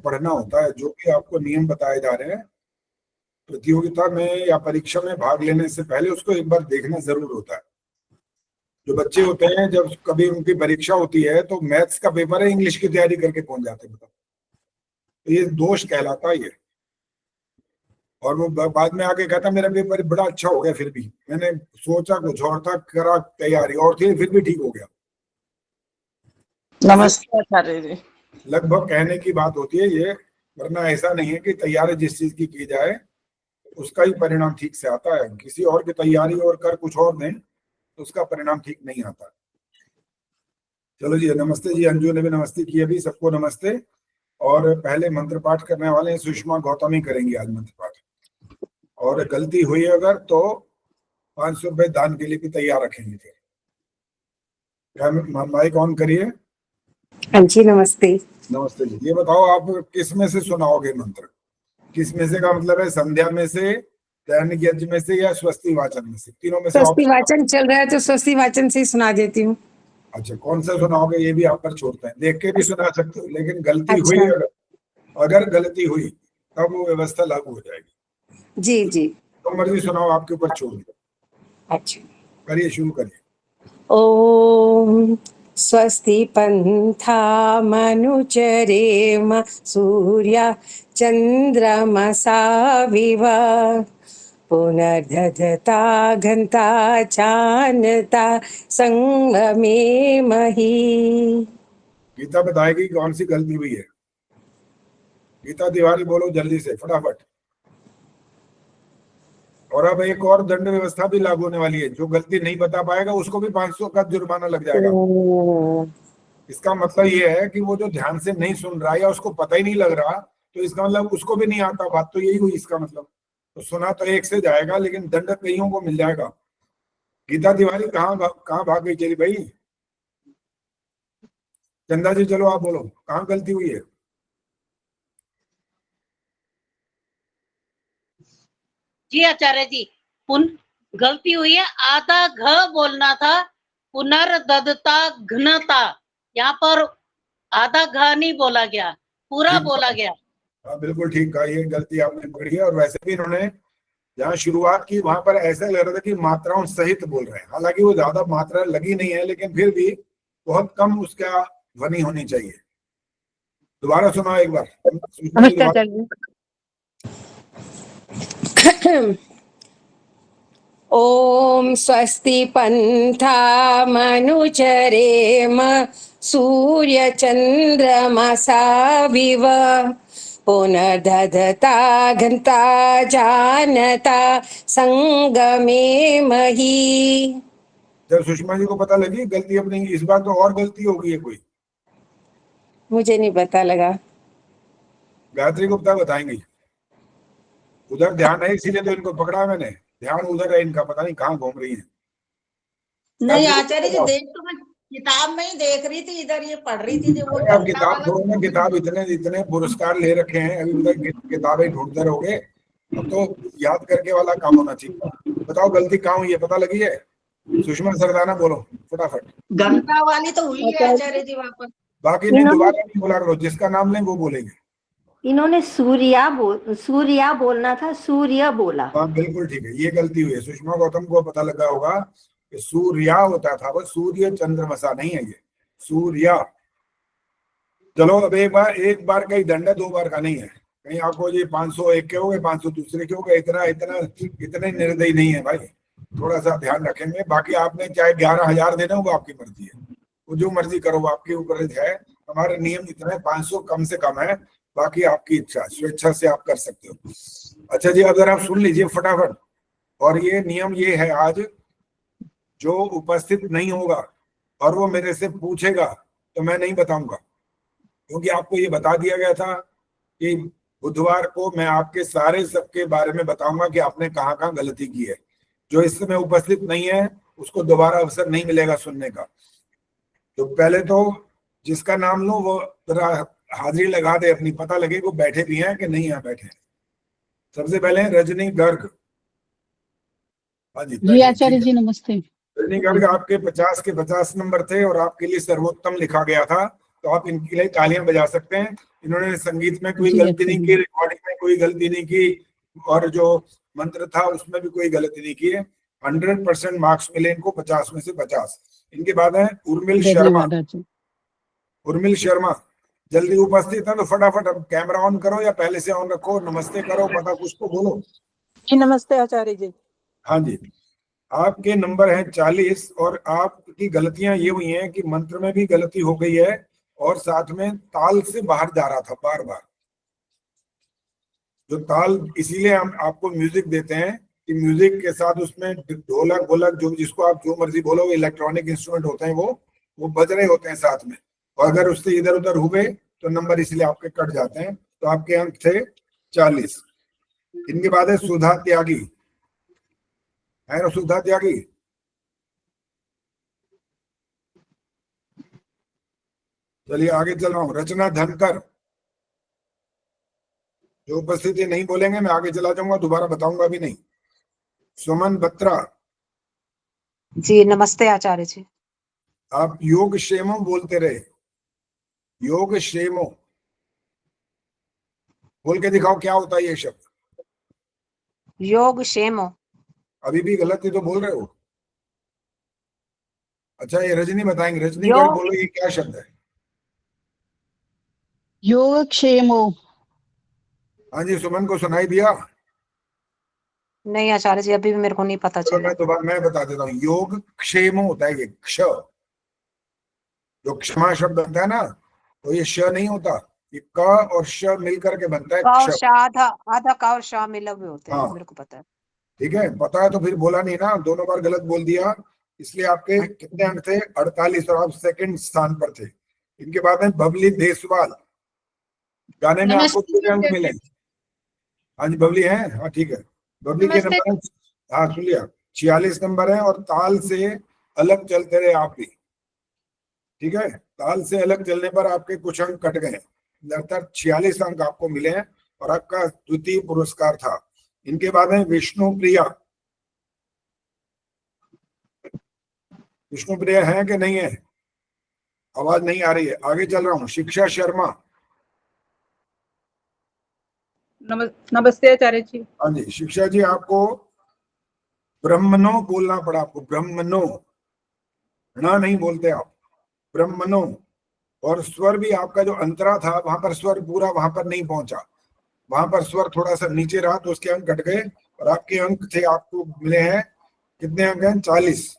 पढ़ना होता है। जो भी आपको नियम बताए जा रहे हैं प्रतियोगिता में या परीक्षा में भाग लेने से पहले उसको एक बार देखना जरूर होता है। जो बच्चे होते हैं जब कभी उनकी परीक्षा होती है तो मैथ्स का पेपर है, इंग्लिश की तैयारी करके पहुंच जाते हैं, बताओ, तो ये दोष कहलाता है ये। और वो बाद में आके कहता मेरा पेपर बड़ा अच्छा हो गया, फिर भी मैंने सोचा कुछ और था, करा तैयारी और थी, फिर भी ठीक हो गया। नमस्ते आचार्य जी। लगभग कहने की बात होती है ये, वरना ऐसा नहीं है कि तैयारी जिस चीज की जाए उसका ही परिणाम ठीक से आता है। किसी और की तैयारी और कर कुछ और दें तो उसका परिणाम ठीक नहीं आता। चलो जी, नमस्ते जी। अंजू ने भी नमस्ते की, अभी सबको नमस्ते। और पहले मंत्र पाठ करने वाले हैं सुषमा गौतम ही करेंगी आज मंत्र पाठ, और गलती हुई अगर तो 500 रुपए दान के लिए भी तैयार रखेंगे। फिर माइक ऑन करिए। हाँ जी, नमस्ते। नमस्ते जी। ये बताओ आप किस में से सुनाओगे मंत्र? किस में से का मतलब है संध्या में से, दैनिक यज्ञ में से, या स्वस्ति वाचन में से? तीनों में से स्वस्ति वाचन चल रहा है तो स्वस्ति वाचन से ही सुना देती हूँ। अच्छा, कौन सा सुनाओगे ये भी आप पर छोड़ते हैं, देख के भी सुना सकते हो, लेकिन गलती अच्छा। हुई अगर गलती हुई तब वो व्यवस्था लागू हो जाएगी। जी जी। तो मर्जी सुनाओ, आपके ऊपर छोड़ दो। अच्छा, करिए, शुरू करिए। ओम स्वस्ति पंथा मनुचरेम सूर्या चंद्रमसा विवा पुनर्दधता घंटा चानता संगमे मही। गीता बताएगी कौन सी गलती हुई है। गीता तिवारी बोलो जल्दी से, फटाफट। और अब एक और दंड व्यवस्था भी लागू होने वाली है, जो गलती नहीं बता पाएगा उसको भी 500 का जुर्माना लग जाएगा। इसका मतलब ये है कि वो जो ध्यान से नहीं सुन रहा है या उसको पता ही नहीं लग रहा, तो इसका मतलब उसको भी नहीं आता। बात तो यही हुई इसका मतलब। तो सुना तो एक से जाएगा, लेकिन दंड कईयों को मिल जाएगा। गीता तिवारी कहाँ भाग गई चली भाई? चंदा जी चलो आप बोलो, कहाँ गलती हुई है? जी आचार्य जी, गलती हुई है। आधा घ बोलना था, पुनर्दधता घनता, यहाँ पर आधा घ नहीं बोला गया, पूरा बोला गया। हाँ बिल्कुल ठीक कहा, ये गलती आपने पकड़ी है। और वैसे भी इन्होंने जहाँ शुरुआत की वहां पर ऐसा लग रहा था कि मात्राओं सहित बोल रहे हैं, हालांकि वो ज्यादा मात्रा लगी नहीं है, लेकिन फिर भी बहुत कम उसका ध्वनि होनी चाहिए। दोबारा सुनाओ एक बार। नमस्कार। ओम स्वस्ति पंथा मनुचरेम सूर्य चंद्रमसा विव पुनर्दधता घंटा जानता संगमे मही। जब सुषमा जी को पता लगी गलती अपनी, इस बार तो और गलती होगी है कोई? मुझे नहीं पता लगा। गायत्री गुप्ता बताएंगी। उधर ध्यान है इसीलिए तो इनको पकड़ा मैंने। ध्यान उधर है इनका, पता नहीं कहाँ घूम रही है। नहीं आचार्य जी, देख तो मैं किताब में ही देख रही थी, इधर ये पढ़ रही थी जो वो अब किताब छोड़ो ना, किताब इतने पुरस्कार ले रखे हैं, अभी उधर किताबें ढूंढते रहोगे। अब तो याद करके वाला काम होना चाहिए। बताओ गलती कहाँ हुई है, पता लगी है? सुषमा सरदाना बोलो फटाफट। घंटा वाली तो हुई है आचार्य जी वहां पर। बाकी नहीं, दोबारा नहीं बोला करो, जिसका नाम लें वो बोलेंगे। इन्होंने सूर्या बोलना था, सूर्य बोला। हाँ बिल्कुल ठीक है, ये गलती हुई है। सुषमा गौतम को पता लगा होगा कि सूर्या होता था, वो सूर्य चंद्रमसा नहीं है, ये सूर्या। चलो अब एक बार का ही दंड है, 2 बार का नहीं है। कहीं आपको ये 500 एक के हो गए, 500 दूसरे के हो गए, इतने निर्दयी नहीं है भाई। थोड़ा सा ध्यान रखेंगे। बाकी आपने चाहे 11,000 देना हो वो आपकी मर्जी है, वो जो मर्जी करो वो आपके ऊपर है। हमारे नियम इतने 500 कम से कम है, बाकी आपकी इच्छा, स्वेच्छा से आप कर सकते हो। अच्छा जी, अगर आप सुन लीजिए फटाफट। और ये नियम ये है आज, जो उपस्थित नहीं होगा और वो मेरे से पूछेगा तो मैं नहीं बताऊंगा, क्योंकि आपको ये बता दिया गया था कि बुधवार को मैं आपके सारे सबके बारे में बताऊंगा कि आपने कहाँ कहाँ गलती की है। जो इस समय उपस्थित नहीं है उसको दोबारा अवसर नहीं मिलेगा सुनने का। तो पहले तो जिसका नाम लो वो हाजिरी लगा दे अपनी, पता लगे वो बैठे भी हैं कि नहीं यहाँ बैठे हैं। सबसे पहले रजनी गर्ग। हाँ जी आचार्य जी नमस्ते। रजनी गर्ग, आपके 50 के 50 नंबर थे और आपके लिए सर्वोत्तम लिखा गया था। तो आप इनके लिए तालियां बजा सकते हैं। इन्होंने संगीत में कोई गलती नहीं की, रिकॉर्डिंग में कोई गलती नहीं की, और जो मंत्र था उसमें भी कोई गलती नहीं की है। 100% मार्क्स मिले इनको, 50 में से 50। इनके बाद है उर्मिल शर्मा। उर्मिल शर्मा जल्दी उपस्थित है तो फटाफट अब कैमरा ऑन करो या पहले से ऑन रखो, नमस्ते करो, पता कुछ तो बोलो। जी नमस्ते आचार्य जी। हाँ जी, आपके नंबर है 40 और आपकी गलतियां ये हुई हैं कि मंत्र में भी गलती हो गई है और साथ में ताल से बाहर जा रहा था बार बार। जो ताल, इसीलिए हम आपको म्यूजिक देते हैं कि म्यूजिक के साथ उसमें ढोलक वोलक जो जिसको आप जो मर्जी बोलो, इलेक्ट्रॉनिक इंस्ट्रूमेंट होते हैं वो बज रहे होते हैं साथ में, और अगर उससे इधर उधर हुए तो नंबर इसलिए आपके कट जाते हैं। तो आपके अंक थे 40। इनके बाद है सुधा त्यागी। है ना सुधा त्यागी? चलिए आगे चल रहा हूँ। रचना धनकर, जो उपस्थिति नहीं बोलेंगे मैं आगे चला जाऊंगा, दोबारा बताऊंगा भी नहीं। सुमन बत्रा, जी नमस्ते आचार्य जी। आप योग क्षेमो बोलते रहे, योग क्षेमो बोल के दिखाओ क्या होता है ये शब्द। योग क्षेमो। अभी भी गलत ही तो बोल रहे हो। अच्छा ये रजनी बताएंगे, रजनी योग- कर बोलो ये क्या शब्द है। योगक्षेमो। हाँ जी, सुमन को सुनाई दिया? नहीं आचार्य जी, अभी भी मेरे को नहीं पता चलो चला। मैं दोबारा मैं बता देता हूँ। योग क्षेमो होता है ये क्ष, जो क्षमा शब्द बनता है ना, तो ये श नहीं होता, ये क और श मिलकर के बनता है का और क्ष। शा, आधा आधा का और शा मिले हुए होते हैं, हाँ। मेरे को पता है। ठीक है, पता है तो फिर बोला नहीं ना, दोनों बार गलत बोल दिया, इसलिए आपके कितने अंक थे? 48 और आप सेकंड स्थान पर थे। इनके बाद में बबली देसवाल, गाने में आपको कितने अंक मिले? हाँ जी बबली है, हाँ ठीक है। बबली के नंबर, हाँ सुन लिया, 46 नंबर है और ताल से अलग चलते रहे आप भी। ठीक है, ताल से अलग चलने पर आपके कुछ अंक कट गए, अर्थात 46 अंक आपको मिले हैं और आपका द्वितीय पुरस्कार था। इनके बाद है विष्णु प्रिया। विष्णु प्रिया है कि नहीं है? आवाज नहीं आ रही है, आगे चल रहा हूँ। शिक्षा शर्मा। नमस्ते आचार्य जी। हाँ जी शिक्षा जी, आपको ब्रह्मनो बोलना पड़ा, आपको ब्रह्मनो, ना नहीं बोलते आप, ब्रह्मनो। और स्वर भी आपका जो अंतरा था वहां पर स्वर पूरा वहां पर नहीं पहुंचा, वहां पर स्वर थोड़ा सा नीचे रहा तो उसके अंक घट गए और आपके अंक थे, आपको मिले हैं कितने अंक हैं? 40,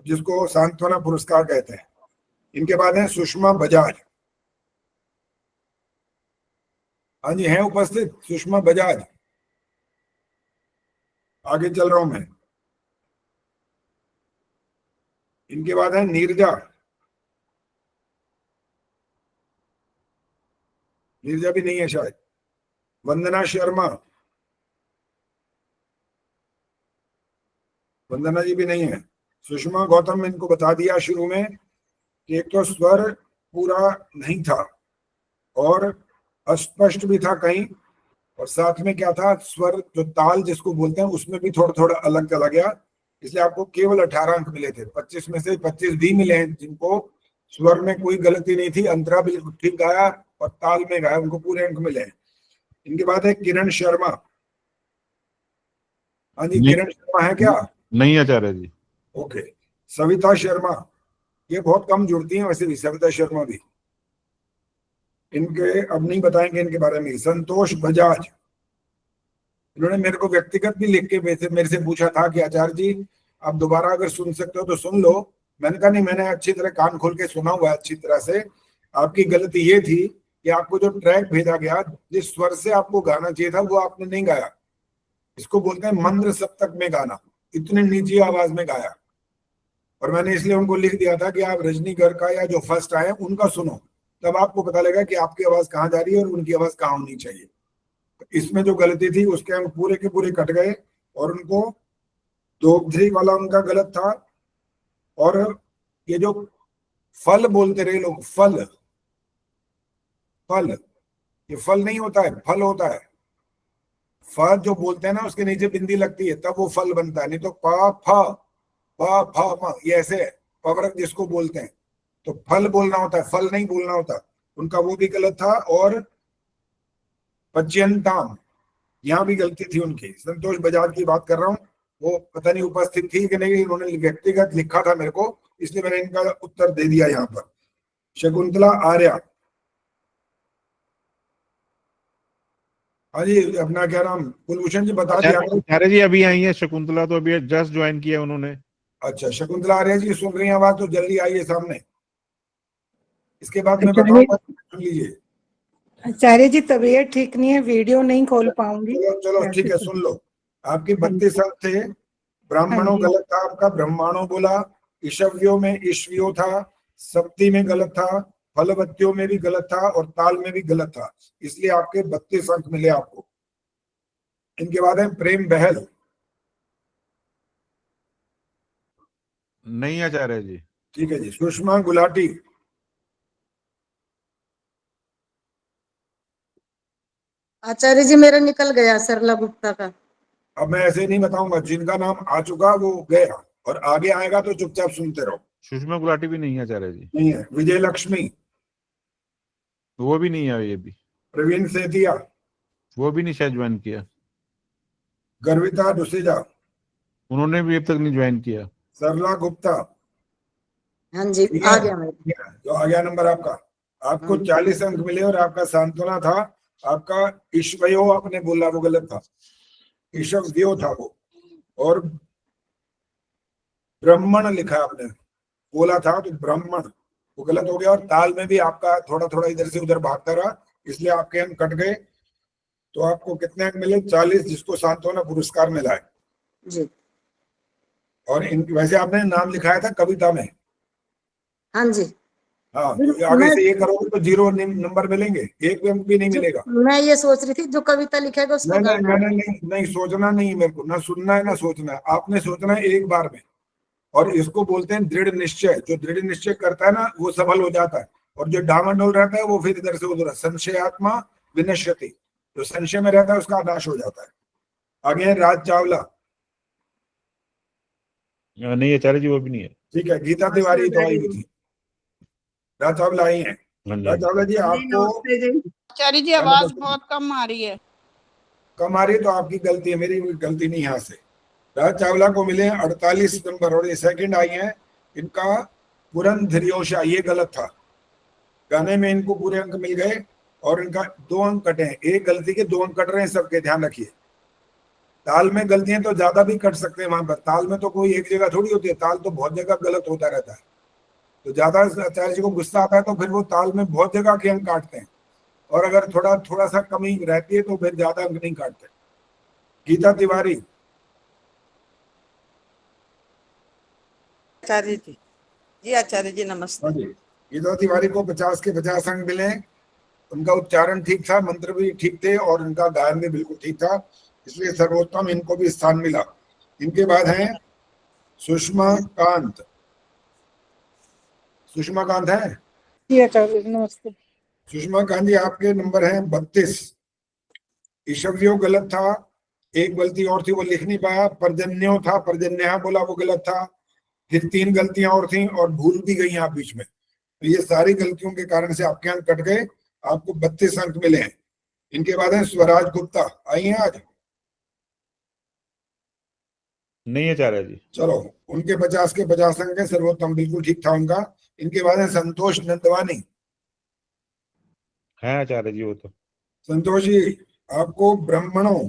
जिसको सांत्वना पुरस्कार कहते हैं। इनके बाद है सुषमा बजाज। हाँ जी है उपस्थित सुषमा बजाज? आगे चल रहा हूं मैं। इनके बाद है नीरजा। नीरजा भी नहीं है शायद। वंदना शर्मा, वंदना जी भी नहीं है। सुषमा गौतम, इनको बता दिया शुरू में कि एक तो स्वर पूरा नहीं था और अस्पष्ट भी था कहीं, और साथ में क्या था, स्वर जो ताल जिसको बोलते हैं उसमें भी थोड़ा थोड़ा अलग चला गया, इसलिए आपको केवल 18 अंक मिले थे। 25 में से 25 भी मिले हैं जिनको स्वर में कोई गलती नहीं थी, अंतरा बिल्कुल ठीक गाया और ताल में गाया, उनको पूरे अंक मिले हैं। इनके बाद है किरण शर्मा। हाँ जी किरण शर्मा है क्या? नहीं आचार्य जी। ओके। सविता शर्मा, ये बहुत कम जुड़ती हैं वैसे भी, सविता शर्मा भी, इनके अब नहीं बताएंगे इनके बारे में। संतोष बजाज, इन्होंने मेरे को व्यक्तिगत भी लिख के मेरे से पूछा था कि आचार्य जी आप दोबारा अगर सुन सकते हो तो सुन लो। मैंने कहा नहीं, मैंने अच्छी तरह कान खोल के सुना हुआ है अच्छी तरह से। आपकी गलती ये थी कि आपको जो ट्रैक भेजा गया, जिस स्वर से आपको गाना चाहिए था वो आपने नहीं गाया। इसको बोलते हैं मंद्र सप्तक में गाना, इतने निजी आवाज में गाया। और मैंने इसलिए उनको लिख दिया था कि आप रजनी गर्ग या जो फर्स्ट आए उनका सुनो, तब आपको पता लगेगा कि आपकी आवाज कहाँ जा रही है और उनकी आवाज कहाँ होनी चाहिए। तो इसमें जो गलती थी उसके अंक पूरे के पूरे कट गए और उनको दोगधरी वाला उनका गलत था। और ये जो फल बोलते रहे लोग, फल, फल, ये फल नहीं होता है, फल होता है। फ जो बोलते हैं ना उसके नीचे बिंदी लगती है तब वो फल बनता है, नहीं तो प फ प फ म, ये ऐसे पवरक जिसको बोलते हैं। तो फल बोलना होता है, फल नहीं बोलना होता उनका, वो भी गलत था। और पच्यंताम, यहाँ भी गलती थी उनकी। संतोष बजाज की बात कर रहा हूँ, वो पता नहीं उपस्थित थी कि नहीं, उन्होंने व्यक्तिगत लिखा था मेरे को, इसलिए मैंने इनका उत्तर दे दिया यहाँ पर। शकुंतला आर्या, हाँ जी, अपना क्या नाम, कुलभूषण जी बता दिया। आचार्य जी अभी आई है शकुंतला, तो अभी जस्ट ज्वाइन किया उन्होंने। अच्छा, शकुंतला आर्या जी सुन रही हैं आवाज तो जल्दी आइए सामने, इसके बाद मैं बताऊंगा, सुन लीजिए। आचार्य जी तबीयत ठीक नहीं है, वीडियो नहीं खोल पाऊंगी। चलो चलो ठीक है, सुन लो। आपके 32 अंक थे। ब्राह्मणों हाँ जी। गलत था आपका, ब्रह्माणों बोला। ईशव्यो में ईश्वियो था, सप्ती में गलत था, फलवत्तियों में भी गलत था, और ताल में भी गलत था, इसलिए आपके 32 अंक मिले आपको। इनके बाद है प्रेम बहल। नहीं आचार्य जी। ठीक है जी। सुषमा गुलाटी, आचार्य जी मेरा निकल गया सरला गुप्ता का। अब मैं ऐसे नहीं बताऊंगा, जिनका नाम आ चुका वो गया, और आगे आएगा तो चुपचाप सुनते रहो। सुषमा गुलाटी भी नहीं है आचार्य जी। नहीं है। विजय लक्ष्मी, वो भी नहीं है, ये भी। प्रवीण सेतिया, वो भी नहीं शायद ज्वाइन किया। गर्विता डुसेजा, उन्होंने भी अब तक नहीं ज्वाइन किया। सरला गुप्ता। हाँ जी, ठीक आ है, गया मेरे। तो आ गया नंबर आपका। आपको 40 अंक मिले, और आपका सांत्वना था। आपका ईश्वयो आपने बोला, वो गलत था, ईशव्यो था वो। और ब्राह्मण लिखा आपने, बोला था तो ब्राह्मण, वो गलत हो गया। और ताल में भी आपका थोड़ा थोड़ा इधर से उधर भागता रहा, इसलिए आपके अंक कट गए। तो आपको कितने अंक मिले? 40, जिसको सांत्वना पुरस्कार मिला है जी। और वैसे आपने नाम लिखाया था कविता में। हाँ जी। हाँ, तो आगे से ये करोगे तो 0 नंबर मिलेंगे, एक अंक भी नहीं मिलेगा। मैं ये सोच रही थी जो कविता लिखेगा उसको नहीं नहीं गाना। नहीं नहीं नहीं, सोचना नहीं मेरे को, ना सुनना है ना सोचना है, आपने सोचना है एक बार में। और इसको बोलते हैं दृढ़ निश्चय। जो दृढ़ निश्चय करता है ना, वो सफल हो जाता है। और जो डामाडोल रहता है, वो फिर इधर से उधर, संशयात्मा विनश्यति, जो संशय में रहता है उसका नाश हो जाता है। आगे है राज चावला। नहीं आचार्य जी, वो भी नहीं है। ठीक है, गीता तिवारी तो आई हुई थी, राज चावला आई है। हाँ जी। राज चावला जी, आपको आचार्य जी आवाज बहुत कम आ रही है। कम आ रही है तो आपकी गलती है, मेरी गलती नहीं। यहाँ से राज चावला को मिले 48 नंबर, और ये सेकंड आई है। इनका पुरंधर्योषा, ये गलत था। गाने में इनको पूरे अंक मिल गए, और इनका 2 अंक कटे हैं। एक गलती के 2 अंक कट रहे हैं सबके, ध्यान रखिए। ताल में गलतियां तो ज्यादा भी कट सकते हैं, वहां पर ताल में तो कोई एक जगह थोड़ी होती है, ताल तो बहुत जगह गलत होता रहता है। तो ज्यादा आचार्य जी को गुस्सा आता है तो फिर वो ताल में बहुत जगह के अंक काटते हैं, और अगर थोड़ा थोड़ा सा कमी रहती है तो फिर ज्यादा अंक नहीं काटते। गीता तिवारी, आचार्य जी। जी आचार्य जी नमस्ते। गीता तिवारी को 50 के 50 अंक मिले। उनका उच्चारण ठीक था, मंत्र भी ठीक थे, और उनका गायन भी बिल्कुल ठीक था, इसलिए सर्वोत्तम इनको भी स्थान मिला। इनके बाद हैं सुषमा कांत। सुषमा कांत है? जी आचार्य जी नमस्ते। सुषमा कांत जी, आपके नंबर हैं 32। ईशव्यो गलत था, एक गलती और थी, वो लिख नहीं पाया। पर्जन्यो था, पर्जन्य बोला, वो गलत था। फिर 3 गलतियां और थी, और भूल भी गई आप बीच में। तो ये सारी गलतियों के कारण से आपके अंक कट गए, आपको 32 अंक मिले हैं। इनके बाद है स्वराज गुप्ता, आई हैं आज? नहीं आचार्य जी। चलो, उनके 50 के 50 अंक है, सर्वोत्तम बिल्कुल ठीक था उनका। इनके बाद है संतोष नंदवानी। है आचार्य जी वो तो। संतोष जी, आपको ब्राह्मणों,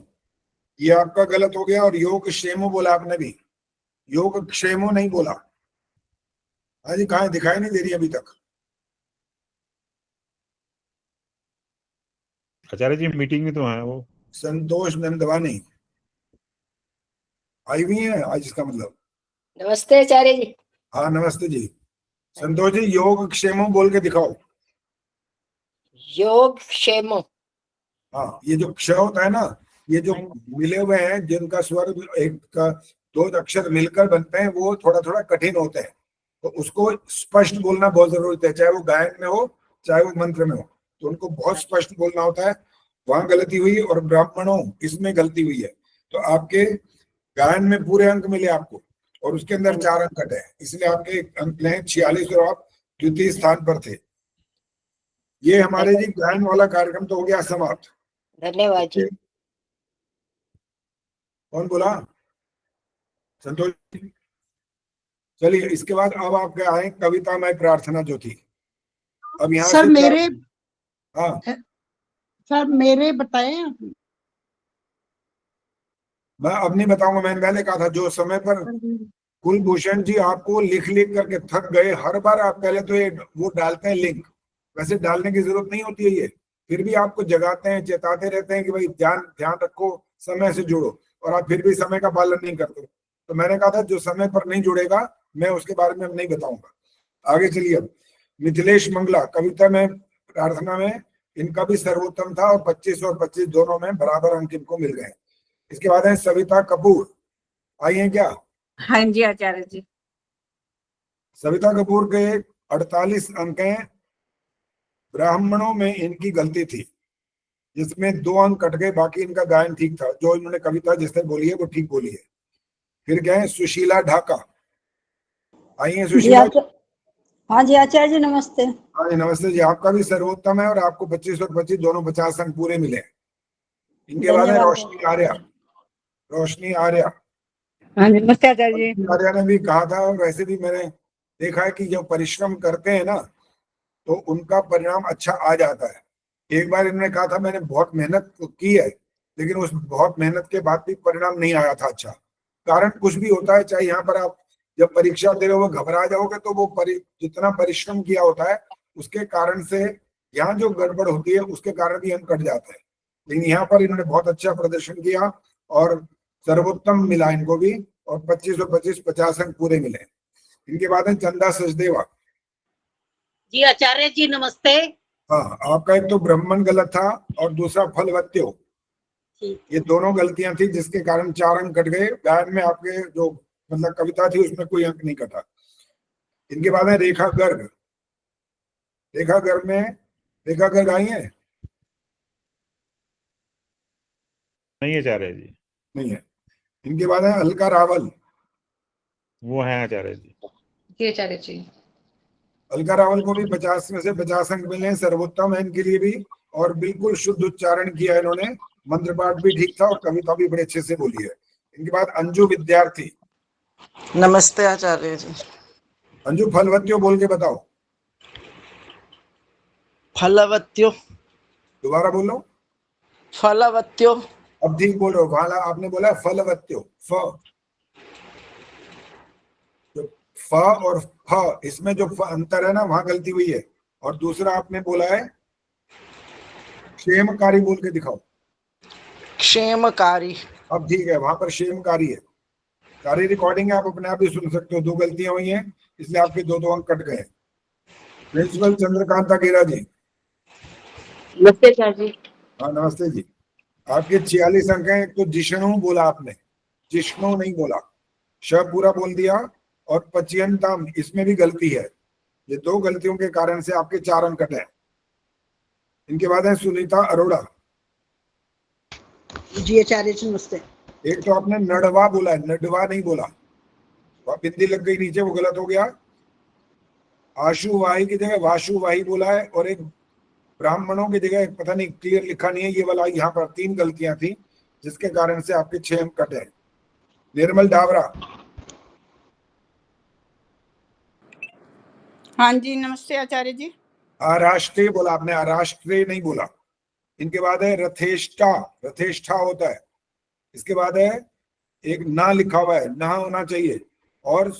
ये आपका गलत हो गया। और योग क्षेमो बोला आपने भी, योग क्षेमो नहीं बोला। हाँ जी, कहाँ दिखाई नहीं दे रही अभी तक? आचार्य जी मीटिंग में तो है वो। संतोष नंदवानी आई हुई है आज, इसका मतलब। नमस्ते आचार्य जी। हाँ नमस्ते जी। संतोष जी, योग क्षेमो बोल के दिखाओ। योग क्षेमो। हाँ, ये जो क्ष होता है ना, ये जो मिले हुए हैं, जिनका स्वर एक का 2 अक्षर मिलकर बनते हैं, वो थोड़ा थोड़ा कठिन होते हैं। तो उसको स्पष्ट बोलना बहुत जरूरी है, चाहे वो गायन में हो चाहे वो मंत्र में हो, तो उनको बहुत स्पष्ट बोलना होता है। वहां गलती हुई, और ब्राह्मणों इसमें गलती हुई है। तो आपके गायन में पूरे अंक मिले आपको, और उसके अंदर 4 अंक कटे हैं, इसलिए आपके अंक हैं 46, और आप द्वितीय स्थान पर थे। ये हमारे जी गायन वाला कार्यक्रम तो हो गया समाप्त। धन्यवाद जी। कौन बोला? संतोष जी। चलिए, इसके बाद अब आपके आए कविता में प्रार्थना जो थी। अब यहाँ सर से मेरे हाँ, सर मेरे बताए आपने? मैं अब नहीं बताऊंगा। मैंने पहले कहा था, जो समय पर कुलभूषण जी आपको लिख लिख करके थक गए, हर बार आप पहले तो ये वो डालते हैं लिंक, वैसे डालने की जरूरत नहीं होती है ये, फिर भी आपको जगाते हैं, चेताते रहते हैं कि भाई ध्यान ध्यान रखो, समय से जुड़ो, और आप फिर भी समय का पालन नहीं करते। तो मैंने कहा था जो समय पर नहीं जुड़ेगा मैं उसके बारे में नहीं बताऊंगा। आगे चलिए। अब मिथिलेश मंगला कविता में प्रार्थना में इनका भी सर्वोत्तम था, और 25 और 25 दोनों में बराबर अंक इनको मिल गए। इसके बाद है सविता कपूर, आई है क्या? हाँ जी आचार्य जी। सविता कपूर के 48 अंक हैं। ब्राह्मणों में इनकी गलती थी, जिसमें 2 अंक कट गए, बाकी इनका गायन ठीक था। जो इन्होंने कविता जिसने बोली है वो ठीक बोली है। फिर क्या है? सुशीला ढाका, आई है सुशीला? हाँ जी आचार्य जी नमस्ते। हाँ जी नमस्ते जी। आपका भी सर्वोत्तम है, और आपको 25 और 25 दोनों 50 अंक पूरे मिले। इनके बाद है रोशनी आर्या। रोशनी आर्या, हाँ जी नमस्ते आचार्य जी। आर्या ने भी कहा था, और वैसे भी मैंने देखा है कि जब परिश्रम करते हैं ना तो उनका परिणाम अच्छा आ जाता है। एक बार इन्होंने कहा था मैंने बहुत मेहनत की है, लेकिन उस बहुत मेहनत के बाद भी परिणाम नहीं आया था अच्छा। कारण कुछ भी होता है, चाहे यहाँ पर आप जब परीक्षा दे रहे हो घबरा जाओगे तो वो जितना परिश्रम किया होता है उसके कारण से यहाँ जो गड़बड़ होती है उसके कारण भी अंक कट जाते हैं। लेकिन यहाँ पर इन्होंने बहुत अच्छा प्रदर्शन किया और सर्वोत्तम मिला इनको भी, और 25 और 25 50 अंक पूरे मिले। इनके बाद है चंदा सचदेवा। जी आचार्य जी नमस्ते। हाँ, आपका एक तो ब्राह्मण गलत था और दूसरा फलवत्यो, ये दोनों गलतियां थी जिसके कारण 4 अंक कट गए। गायन में आपके जो मतलब कविता थी उसमें कोई अंक नहीं कटा। इनके बाद है रेखा गर्ग। रेखा गर्ग में रेखा गर्ग आई है? नहीं आचार्य जी। नहीं है। इनके बाद है अलका रावल। वो है आचार्य जी। जी आचार्य जी। अलका रावल को भी 50 में से 50 अंक मिले, सर्वोत्तम है इनके लिए भी, और बिल्कुल शुद्ध उच्चारण किया इन्होंने, मंत्र पाठ भी ठीक था और कविता भी बड़े अच्छे से बोली है। इनके बाद अंजू विद्यार्थी। नमस्ते आचार्य जी। अंजू फलवत्यो बोल के बताओ। फलवत्यो। दोबारा बोलो। फलवत्यो। अब ठीक बोल रहे हो। वाला आपने बोला फलवत्यो, फ फ और फ, इसमें जो अंतर है ना वहां गलती हुई है। और दूसरा आपने बोला है क्षेमकारी, बोल के दिखाओ। क्षेमकारी। अब ठीक है, वहां पर क्षेमकारी है। सारी रिकॉर्डिंग आप अपने आप ही सुन सकते हो। 2 गलतियां हुई हैं इसलिए आपके 2 अंक कट गए। प्रिंसिपल चंद्रकांता गेरा जी। नमस्ते आचार्य जी। हाँ नमस्ते जी। आपके 46 अंक हैं। एक तो जिष्णु बोला आपने, जिष्णु नहीं बोला, श पूरा बोल दिया, और पच्यंतम इसमें भी गलती है। ये 2 गलतियों के कारण से आपके 4 अंक कटे। इनके बाद है सुनीता अरोड़ा। जी आचार्य जी नमस्ते। एक तो आपने नडवा बोला है, नडवा नहीं बोला, वहां बिंदी लग गई नीचे, वो गलत हो गया। आशु वाही की जगह वाशु वाही बोला है, और एक ब्राह्मणों की जगह पता नहीं क्लियर लिखा नहीं है ये वाला। यहाँ पर 3 गलतियां थी जिसके कारण से आपके 6 अंक कटे। निर्मल डावरा। हाँ जी नमस्ते आचार्य जी। अराष्ट्रीय बोला आपने, अराष्ट्रीय नहीं बोला। इनके बाद है रथेष्ठा, रथेष्ठा होता है। इसके बाद है एक ना लिखा हुआ है, ना होना चाहिए, और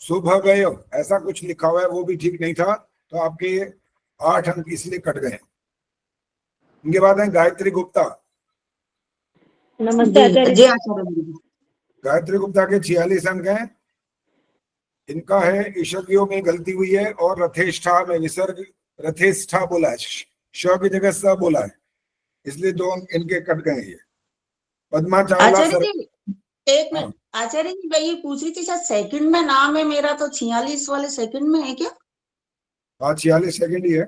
शुभगय ऐसा कुछ लिखा हुआ है, वो भी ठीक नहीं था, तो आपके 8 अंक इसलिए कट गए। इनके बाद है गायत्री गुप्ता। नमस्ते आचार्य जी जी। आचार्य जी। गायत्री गुप्ता के 46 अंक हैं। इनका है ईशव्यों में गलती हुई है, और रथेष्ठा में विसर्ग रथेष्ठा बोला है, श की जगह स बोला है, इसलिए 2 अंक इनके कट गए। ये पद्मा चावला आचार्य सर। जी एक मिनट, आचार्य जी मैं ये पूछ रही थी शायद सेकंड में नाम है मेरा, तो 46 वाले सेकंड में है क्या? हाँ 46 सेकंड ही है।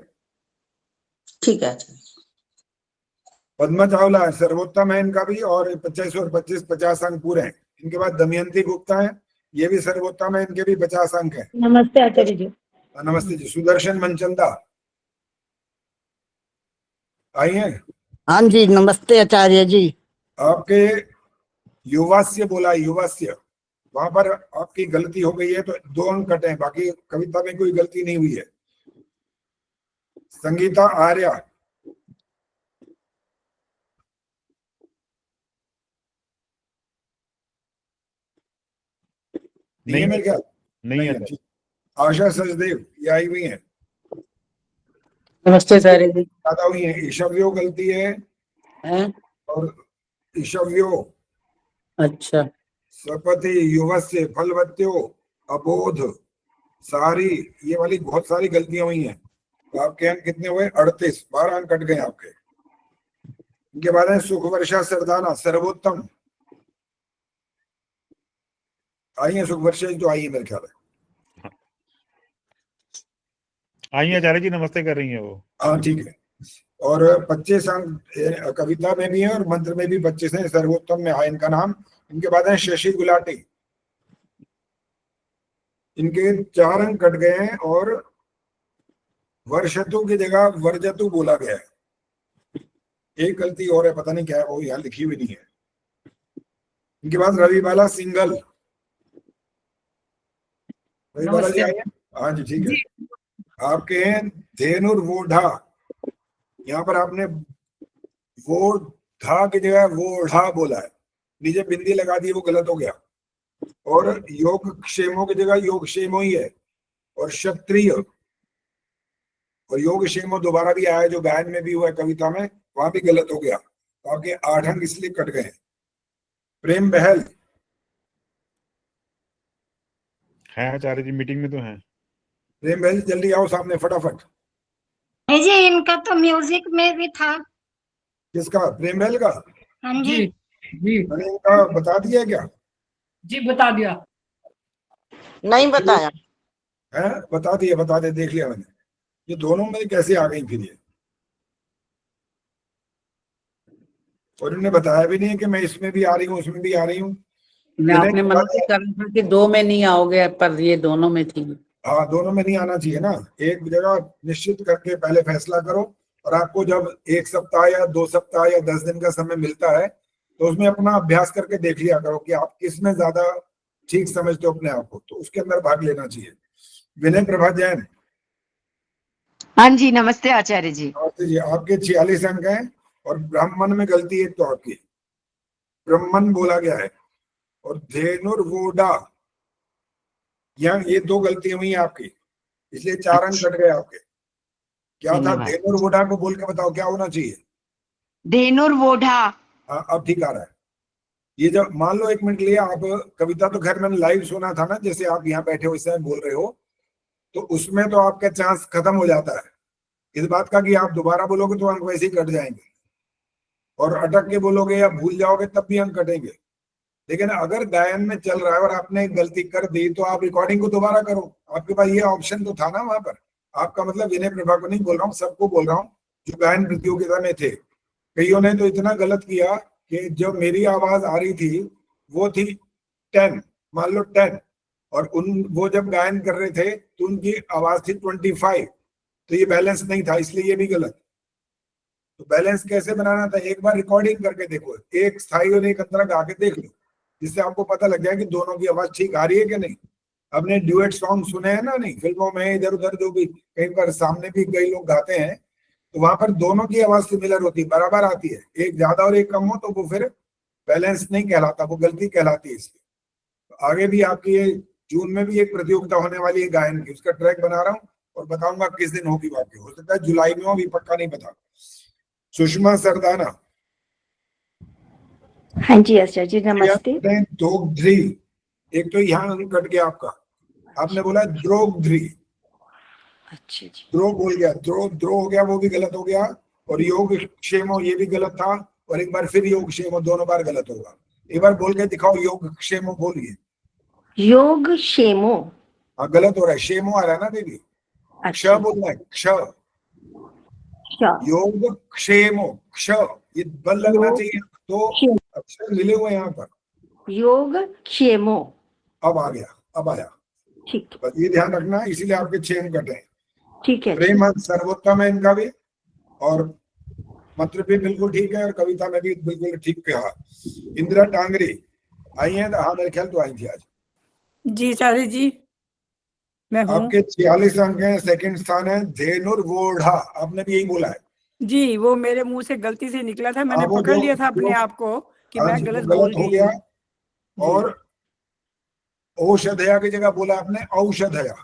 ठीक है आचार्य। पद्मा चावला है, सर्वोत्तम है इनका भी, और 25 और 25 50 अंक पूरे हैं। इनके बाद दमयंती गुप्ता है, ये भी सर्वोत्तम है, इनके भी 50 अंक है। नमस्ते आचार्य जी। नमस्ते जी। सुदर्शन मनचंदा आई हैं? हाँ जी, नमस्ते आचार्य जी। आपके युवास्य बोला, युवास्य, वहां पर आपकी गलती हो गई है तो 2 अंक कटे हैं, बाकी कविता में कोई गलती नहीं हुई है। संगीता आर्या, नहीं है मेरे ख्याल, नहीं है ठीक। आशा सचदेव ये आई हुई है, नमस्ते आचार्य जी। ज्यादा हुई है। ईशव्यो गलती है हैं? और ईशव्यो, अच्छा, स्वपति, युवस्य, फलवत्यो, अबोध, सारी, ये वाली बहुत सारी गलतियां हुई हैं। तो आपके अंक कितने हुए? 38, 12 अंक कट गए आपके। इनके बाद है सुखवर्षा सरदाना, सर्वोत्तम आई है। सुखवर्षा जो आई है मेरे ख्याल है, आई है आचार्य जी, नमस्ते कर रही है वो। हाँ ठीक है। और 25 अंक कविता में भी है और मंत्र में भी 25 है। सर्वोत्तम में है इनका नाम। इनके बाद है शशि गुलाटी, इनके 4 अंक कट गए हैं और वर्षतु की जगह वर्जतु बोला गया है। एक गलती और है, पता नहीं क्या है, वो यहाँ लिखी हुई नहीं है। इनके बाद रविबाला सिंगल, रविबाला जी आइए। हाँ जी ठीक है। आपके हैं धेनुर वोढ़ा, यहाँ पर आपने वो धा की जगह वोढ़ा बोला है, नीचे बिंदी लगा दी, वो गलत हो गया। और योग क्षेमों की जगह योग क्षेमो ही है। और क्षत्रिय और योग क्षेमो दोबारा भी आया, जो गायन में भी हुआ है, कविता में, वहां भी गलत हो गया। तो आपके 8 अंक इसलिए कट गए। प्रेम बहल है आचार्य जी, मीटिंग में तो है। प्रेम बहल जल्दी आओ सामने फटाफट। जी इनका तो म्यूजिक में भी था। किसका? प्रेम बहल का? हाँ जी मैंने इनका बता दिया क्या? जी बता दिया। नहीं बताया। है बता दिए, देख लिया मैंने। ये दोनों में कैसे आ गई फिर ये? और इन्होंने बताया भी नहीं है कि मैं इसमें भी आ रही हूँ, उसमें भी आ रही हूँ। आपने मना भी करा था कि 2 में नहीं आओगे, पर ये दोनों में थी। हाँ, दोनों में नहीं आना चाहिए ना। एक जगह निश्चित करके पहले फैसला करो, और आपको जब 1 सप्ताह या 2 सप्ताह या 10 दिन का समय मिलता है तो उसमें अपना अभ्यास करके देख लिया करो कि आप किसमें ज्यादा ठीक समझते हो अपने आप को, तो उसके अंदर भाग लेना चाहिए। विनय प्रभा जैन, हाँ जी, नमस्ते आचार्य जी। नमस्ते जी। आपके 46 अंक हैं और ब्राह्मण में गलती है तो आपकी, ब्राह्मण बोला गया है। और धेनुर्वोडा, यहाँ ये 2 गलतियां हुई हैं आपकी, इसलिए 4 अंक कट गए आपके। क्या था? धन्यवाद। धेनुर्वोडा को बोल के बताओ क्या होना चाहिए। धेनुर्वोढ़ा। हाँ, अब ठीक आ रहा है। ये जब मान लो 1 मिनट लिए आप, कविता तो खैर मैंने लाइव सुना था ना, जैसे आप यहाँ बैठे हो इस समय बोल रहे हो, तो उसमें तो आपका चांस खत्म हो जाता है इस बात का कि आप दोबारा बोलोगे तो अंक वैसे ही कट जाएंगे, और अटक के बोलोगे या भूल जाओगे तब भी अंक कटेंगे। लेकिन अगर गायन में चल रहा है और आपने गलती कर दी तो आप रिकॉर्डिंग को दोबारा करो, आपके पास ये ऑप्शन तो था ना वहां पर। आपका मतलब विनय प्रभा को नहीं बोल रहा हूँ, सबको बोल रहा हूँ जो गायन प्रतियोगिता में थे। कईयों ने तो इतना गलत किया कि जब मेरी आवाज आ रही थी वो थी 10, मान लो 10, और वो जब गायन कर रहे थे तो उनकी आवाज थी 25, तो ये बैलेंस नहीं था, इसलिए ये भी गलत। तो बैलेंस कैसे बनाना था? एक बार रिकॉर्डिंग करके देखो, एक स्थाई और एक अंतरा गा के देख लो, जिससे आपको पता लग जाए कि दोनों की आवाज ठीक आ रही है कि नहीं। आपने ड्यूएट सॉन्ग सुने हैं ना, नहीं फिल्मों में इधर उधर जो भी कहीं पर सामने भी कई लोग गाते हैं, तो वहां पर दोनों की आवाज सिमिलर होती है, बराबर आती है। एक ज्यादा और एक कम हो तो वो फिर बैलेंस नहीं कहलाता, वो गलती कहलाती है। इसलिए तो आगे भी आपकी ये जून में भी एक प्रतियोगिता होने वाली है गायन की, उसका ट्रैक बना रहा हूँ और बताऊंगा किस दिन होगी वाकई। हो सकता है जुलाई में हो, अभी पक्का नहीं पता। सुषमा सरदाना, हाँ जी आचार्य जी, नमस्ते। दोगध्री, एक तो यहाँ कट गया आपका, आपने बोला द्रोगध्री, अच्छा जी। द्रो बोल गया, द्रो हो गया, वो भी गलत हो गया। और योग क्षेमो ये भी गलत था, और एक बार फिर योग क्षेमो, दोनों बार गलत होगा। एक बार बोल के दिखाओ, योग क्षेमो बोलिए। योग क्षेमो। हाँ, गलत हो रहा है, क्षेमो आ रहा है ना दीदी, क्ष बोलना है, क्ष। योग क्षेमो, क्ष, ये बल लगना चाहिए, तो अक्षर मिले हुए यहाँ पर। योग क्षेमो, अब आ गया, अब आया। ठीक बस ये ध्यान रखना, इसीलिए आपके 6 अंक कटे हैं। ठीक है प्रेम सर्वोत्तम है इनका भी, और मंत्र भी बिल्कुल ठीक है, और कविता में भी बिल्कुल ठीक कहा। इंदिरा टांगरी आई है, हाँ मेरे ख्याल तो आई थी आज। जी आचार्य जी मैं हूँ। आपके 46 अंक हैं। सेकंड स्थान है धेनुर वोढ़ा, आपने भी यही बोला है। जी वो मेरे मुंह से गलती से निकला था, मैंने वो पकड़ जो- लिया था अपने जो- आप को कि हाँ मैं जी, गलत वो बोल हो गई गया। हूँ। और औषधया की जगह बोला आपने औषधया।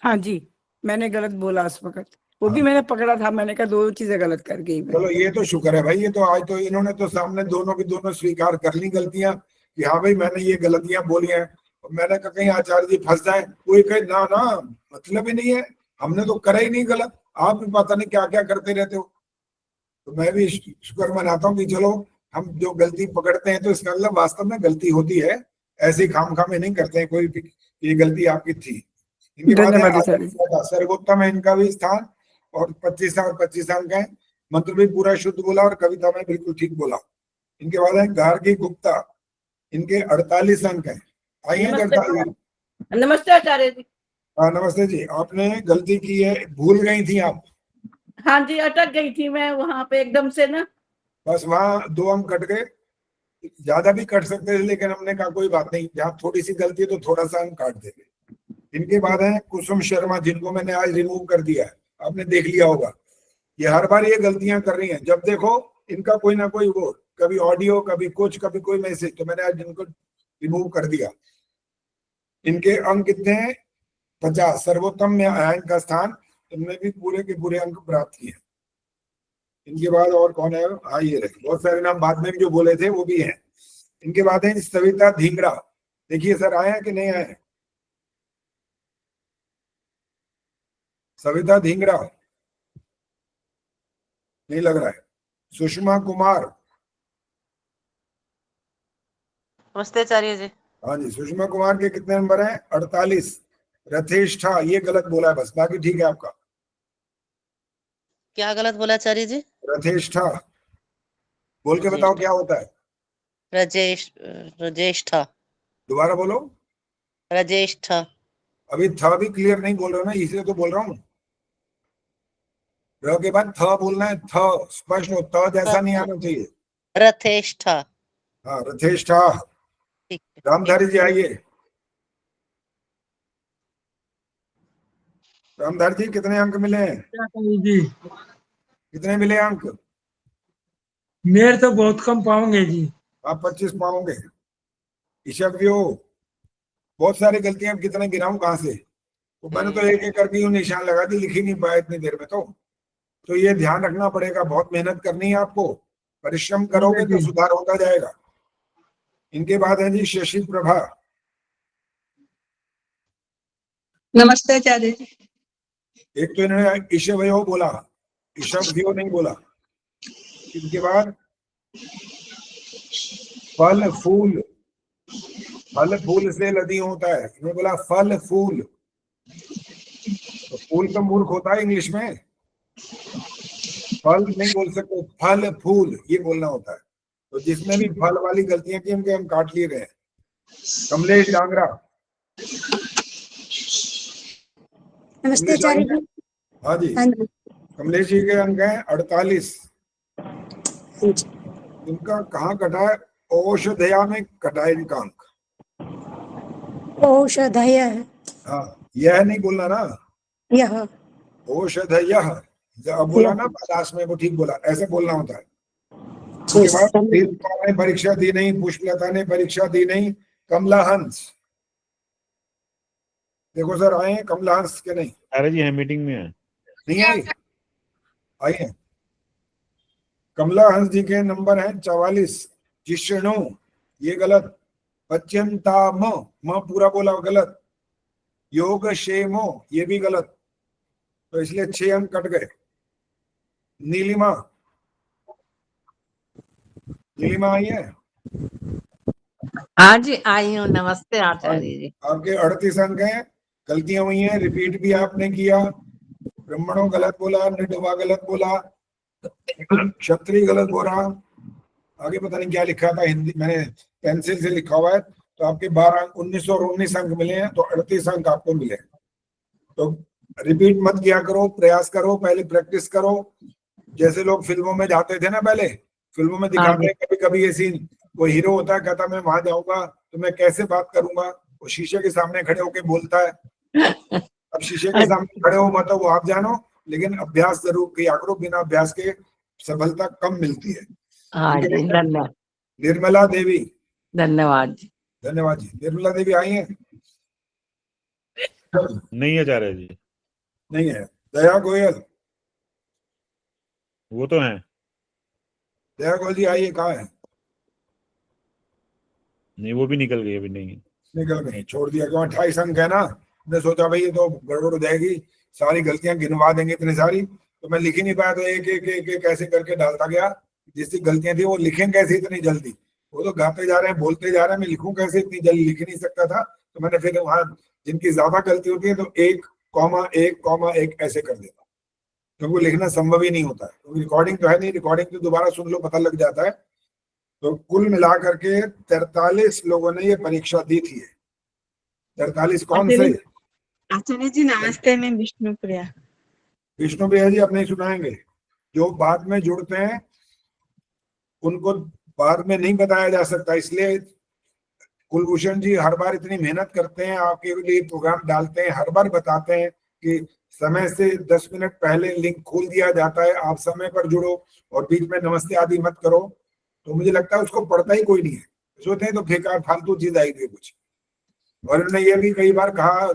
हाँ जी मैंने गलत बोला उस वक्त, वो भी हाँ। मैंने पकड़ा था, मैंने कहा 2 चीजें गलत कर गई मैं। चलो ये तो शुक्र है भाई, ये तो आज तो इन्होंने तो सामने दोनों की दोनों स्वीकार कर ली गलतियां कि हाँ भाई मैंने ये गलतियां बोली हैं। मैंने कहा कहीं आचार्य जी फंस जाए, कोई कहे ना ना मतलब ही नहीं है, हमने तो करा ही नहीं गलत, आप भी पता नहीं क्या क्या करते रहते हो। तो मैं भी शुक्र मनाता हूँ कि चलो हम जो गलती पकड़ते हैं तो इसका मतलब वास्तव में गलती होती है, ऐसे खाम खामे नहीं करते हैं कोई भी, ये गलती आपकी थी। इनके बाद धन्यवाद आचार्य जी। सर्वोत्तम है इनका भी स्थान, और 25 और 25 अंक है। मंत्र भी पूरा शुद्ध बोला और कविता में बिल्कुल ठीक बोला। इनके बाद है गार्गी गुप्ता, इनके 48 अंक है। आइए नमस्ते आचार्य जी। हाँ नमस्ते जी, आपने गलती की है, भूल गई थी आप। हाँ जी, अटक गई थी मैं वहां पे एकदम से ना। बस वहां 2 अंक कट गए, ज्यादा भी कट सकते थे लेकिन हमने कहा कोई बात नहीं, जहाँ थोड़ी सी गलती है तो थोड़ा सा अंक काट देंगे। इनके बाद है कुसुम शर्मा, जिनको मैंने आज रिमूव कर दिया है, आपने देख लिया होगा। ये हर बार ये गलतियां कर रही हैं, जब देखो इनका कोई ना कोई वो, कभी ऑडियो कभी कुछ कभी कोई मैसेज, तो मैंने आज इनको रिमूव कर दिया। इनके अंक कितने हैं? 50। सर्वोत्तम में आया इनका स्थान, इनमें भी पूरे के पूरे अंक प्राप्त किए। इनके बाद और कौन है? हाँ ये रहे, बहुत सारे नाम बाद में भी जो बोले थे वो भी हैं। इनके बाद है सविता धिंगरा, देखिए सर आए हैं कि नहीं आए? सविता धिंगरा नहीं लग रहा है। सुषमा कुमार, नमस्ते आचार्य जी। हाँ जी, सुषमा कुमार के कितने नंबर हैं? 48। रथेष्ठा, ये गलत बोला है बस, बाकी ठीक है आपका। क्या गलत बोला आचार्य जी? रथेष्ठा बोल के बताओ क्या होता है? रजेश था। दोबारा बोलो। रजेश था। अभी था भी क्लियर नहीं बोल रहे हो ना, इसलिए तो बोल रहा हूँ। र के बाद थ बोलना है, थ स्पष्ट हो, त जैसा नहीं आना चाहिए। रथेश था। हाँ रथेष्ठा। ठीक है। रामधारी जी आइए। रामधारी जी कितने अंक मिले हैं? जी कितने मिले अंक? मेरे तो बहुत कम पाओगे जी। आप 25 पाओगे। ईशव्यो, बहुत सारी गलतियां, कितने गिराऊं कहां से? तो मैंने तो एक एक करके निशान लगा दी, लिख ही नहीं पाया इतनी देर में। तो ये ध्यान रखना पड़ेगा, बहुत मेहनत करनी है आपको, परिश्रम करोगे तो सुधार होता जाएगा। इनके बाद है जी शशि प्रभा। नमस्ते आचार्य जी। एक तो इन्होंने ईशव्यो बोला, ईशव्यो नहीं बोला। इनके बाद फल फूल, फल फूल से लदी होता है, इन्होंने बोला फल फूल, तो फूल तो मूर्ख होता है इंग्लिश में, फल नहीं बोल सकते, फल फूल ये बोलना होता है। तो जिसने भी फल वाली गलतियां की उनके हम काट लिए गए। कमलेश डांगरा। नमस्ते आचार्य जी। हाँ जी, हाँ जी। कमलेश जी के अंक हैं 48। इनका कहाँ कटा है? औषधया में कटा है इनका अंक। औषधय है। हाँ यह नहीं बोलना ना, यह औषधयः जब बोला ना लास्ट में वो ठीक बोला, ऐसे बोलना होता है। उसके बाद दीपिका ने परीक्षा दी नहीं, पुष्पलता ने परीक्षा दी नहीं। कमला हंस, देखो सर आए हैं कमला हंस के? नहीं अरे जी है, मीटिंग में है। नहीं आई, आई है। कमला हंस जी के नंबर है 44। जिष्णु ये गलत। पच्यंता म पूरा बोला गलत। योग क्षेमो ये भी गलत, तो इसलिए 6 अंक कट गए। नीलिमा, नीलिमा आई है? हाँ जी आई हूँ। नमस्ते आचार्य जी। आपके 38 अंक हैं। गलतियां हुई हैं, रिपीट भी आपने किया। ब्राह्मणों गलत बोला, निडवा गलत बोला, क्षत्रिय गलत बोला, आगे पता नहीं क्या लिखा था हिंदी, मैंने पेंसिल से लिखा हुआ है तो आपके 12 अंक 19 और 19 अंक मिले हैं, तो 38 अंक आपको मिले। तो रिपीट मत किया करो, प्रयास करो, पहले प्रैक्टिस करो। जैसे लोग फिल्मों में जाते थे ना, पहले फिल्मों में दिखाते हैं कभी कभी ये सीन, वो हीरो होता है, कहता मैं वहां जाऊंगा तो मैं कैसे बात करूंगा, वो शीशे के सामने खड़े होके बोलता है। अब शीशे के सामने खड़े हो मत, वो आप जानो, लेकिन अभ्यास जरूर किया करो, बिना अभ्यास के सफलता कम मिलती है। हाँ जी, धन्यवाद। निर्मला देवी, धन्यवाद जी। धन्यवाद जी। निर्मला देवी आई है? नहीं आचार्य जी, नहीं है। दया गोयल, वो तो है। दया गोयल जी आइए, कहाँ है? नहीं, वो भी निकल गई, अभी नहीं है। निकल गई, छोड़ दिया। क्यों? 28 अंक है ना, मैंने सोचा भाई ये तो गड़बड़ हो जाएगी, सारी गलतियां गिनवा देंगे इतनी सारी, तो मैं लिख ही नहीं पाया, तो एक एक एक एक ऐसे करके डालता गया। जिसकी गलतियां थी वो लिखें कैसे इतनी जल्दी, वो तो गाते जा रहे हैं, बोलते जा रहे हैं, मैं लिखूं कैसे इतनी जल्दी, लिख ही नहीं सकता था। तो मैंने फिर वहां जिनकी ज्यादा गलती होती है तो 1,1,1 ऐसे कर देता, क्योंकि लिखना संभव ही नहीं होता है, क्योंकि रिकॉर्डिंग तो है नहीं, रिकॉर्डिंग तो दोबारा सुन लो, पता लग जाता है। तो कुल मिला करके 43 लोगों ने ये परीक्षा दी थी। 43 कौन से? आचार्य जी नमस्ते, मैं विष्णु प्रिया। विष्णु प्रिया जी अपने सुनाएंगे। जो बाद में जुड़ते हैं उनको बाद में नहीं बताया जा सकता, इसलिए कुलभूषण जी हर बार इतनी मेहनत करते हैं, आपके लिए प्रोग्राम डालते हैं, हर बार बताते हैं कि समय से 10 मिनट पहले लिंक खोल दिया जाता है, आप समय पर जुड़ो और बीच में नमस्ते आदि मत करो। तो मुझे लगता है उसको पढ़ता ही कोई नहीं है, सोचते हैं तो बेकार फालतू चीज आएगी कुछ। और उन्होंने ये भी कई बार कहा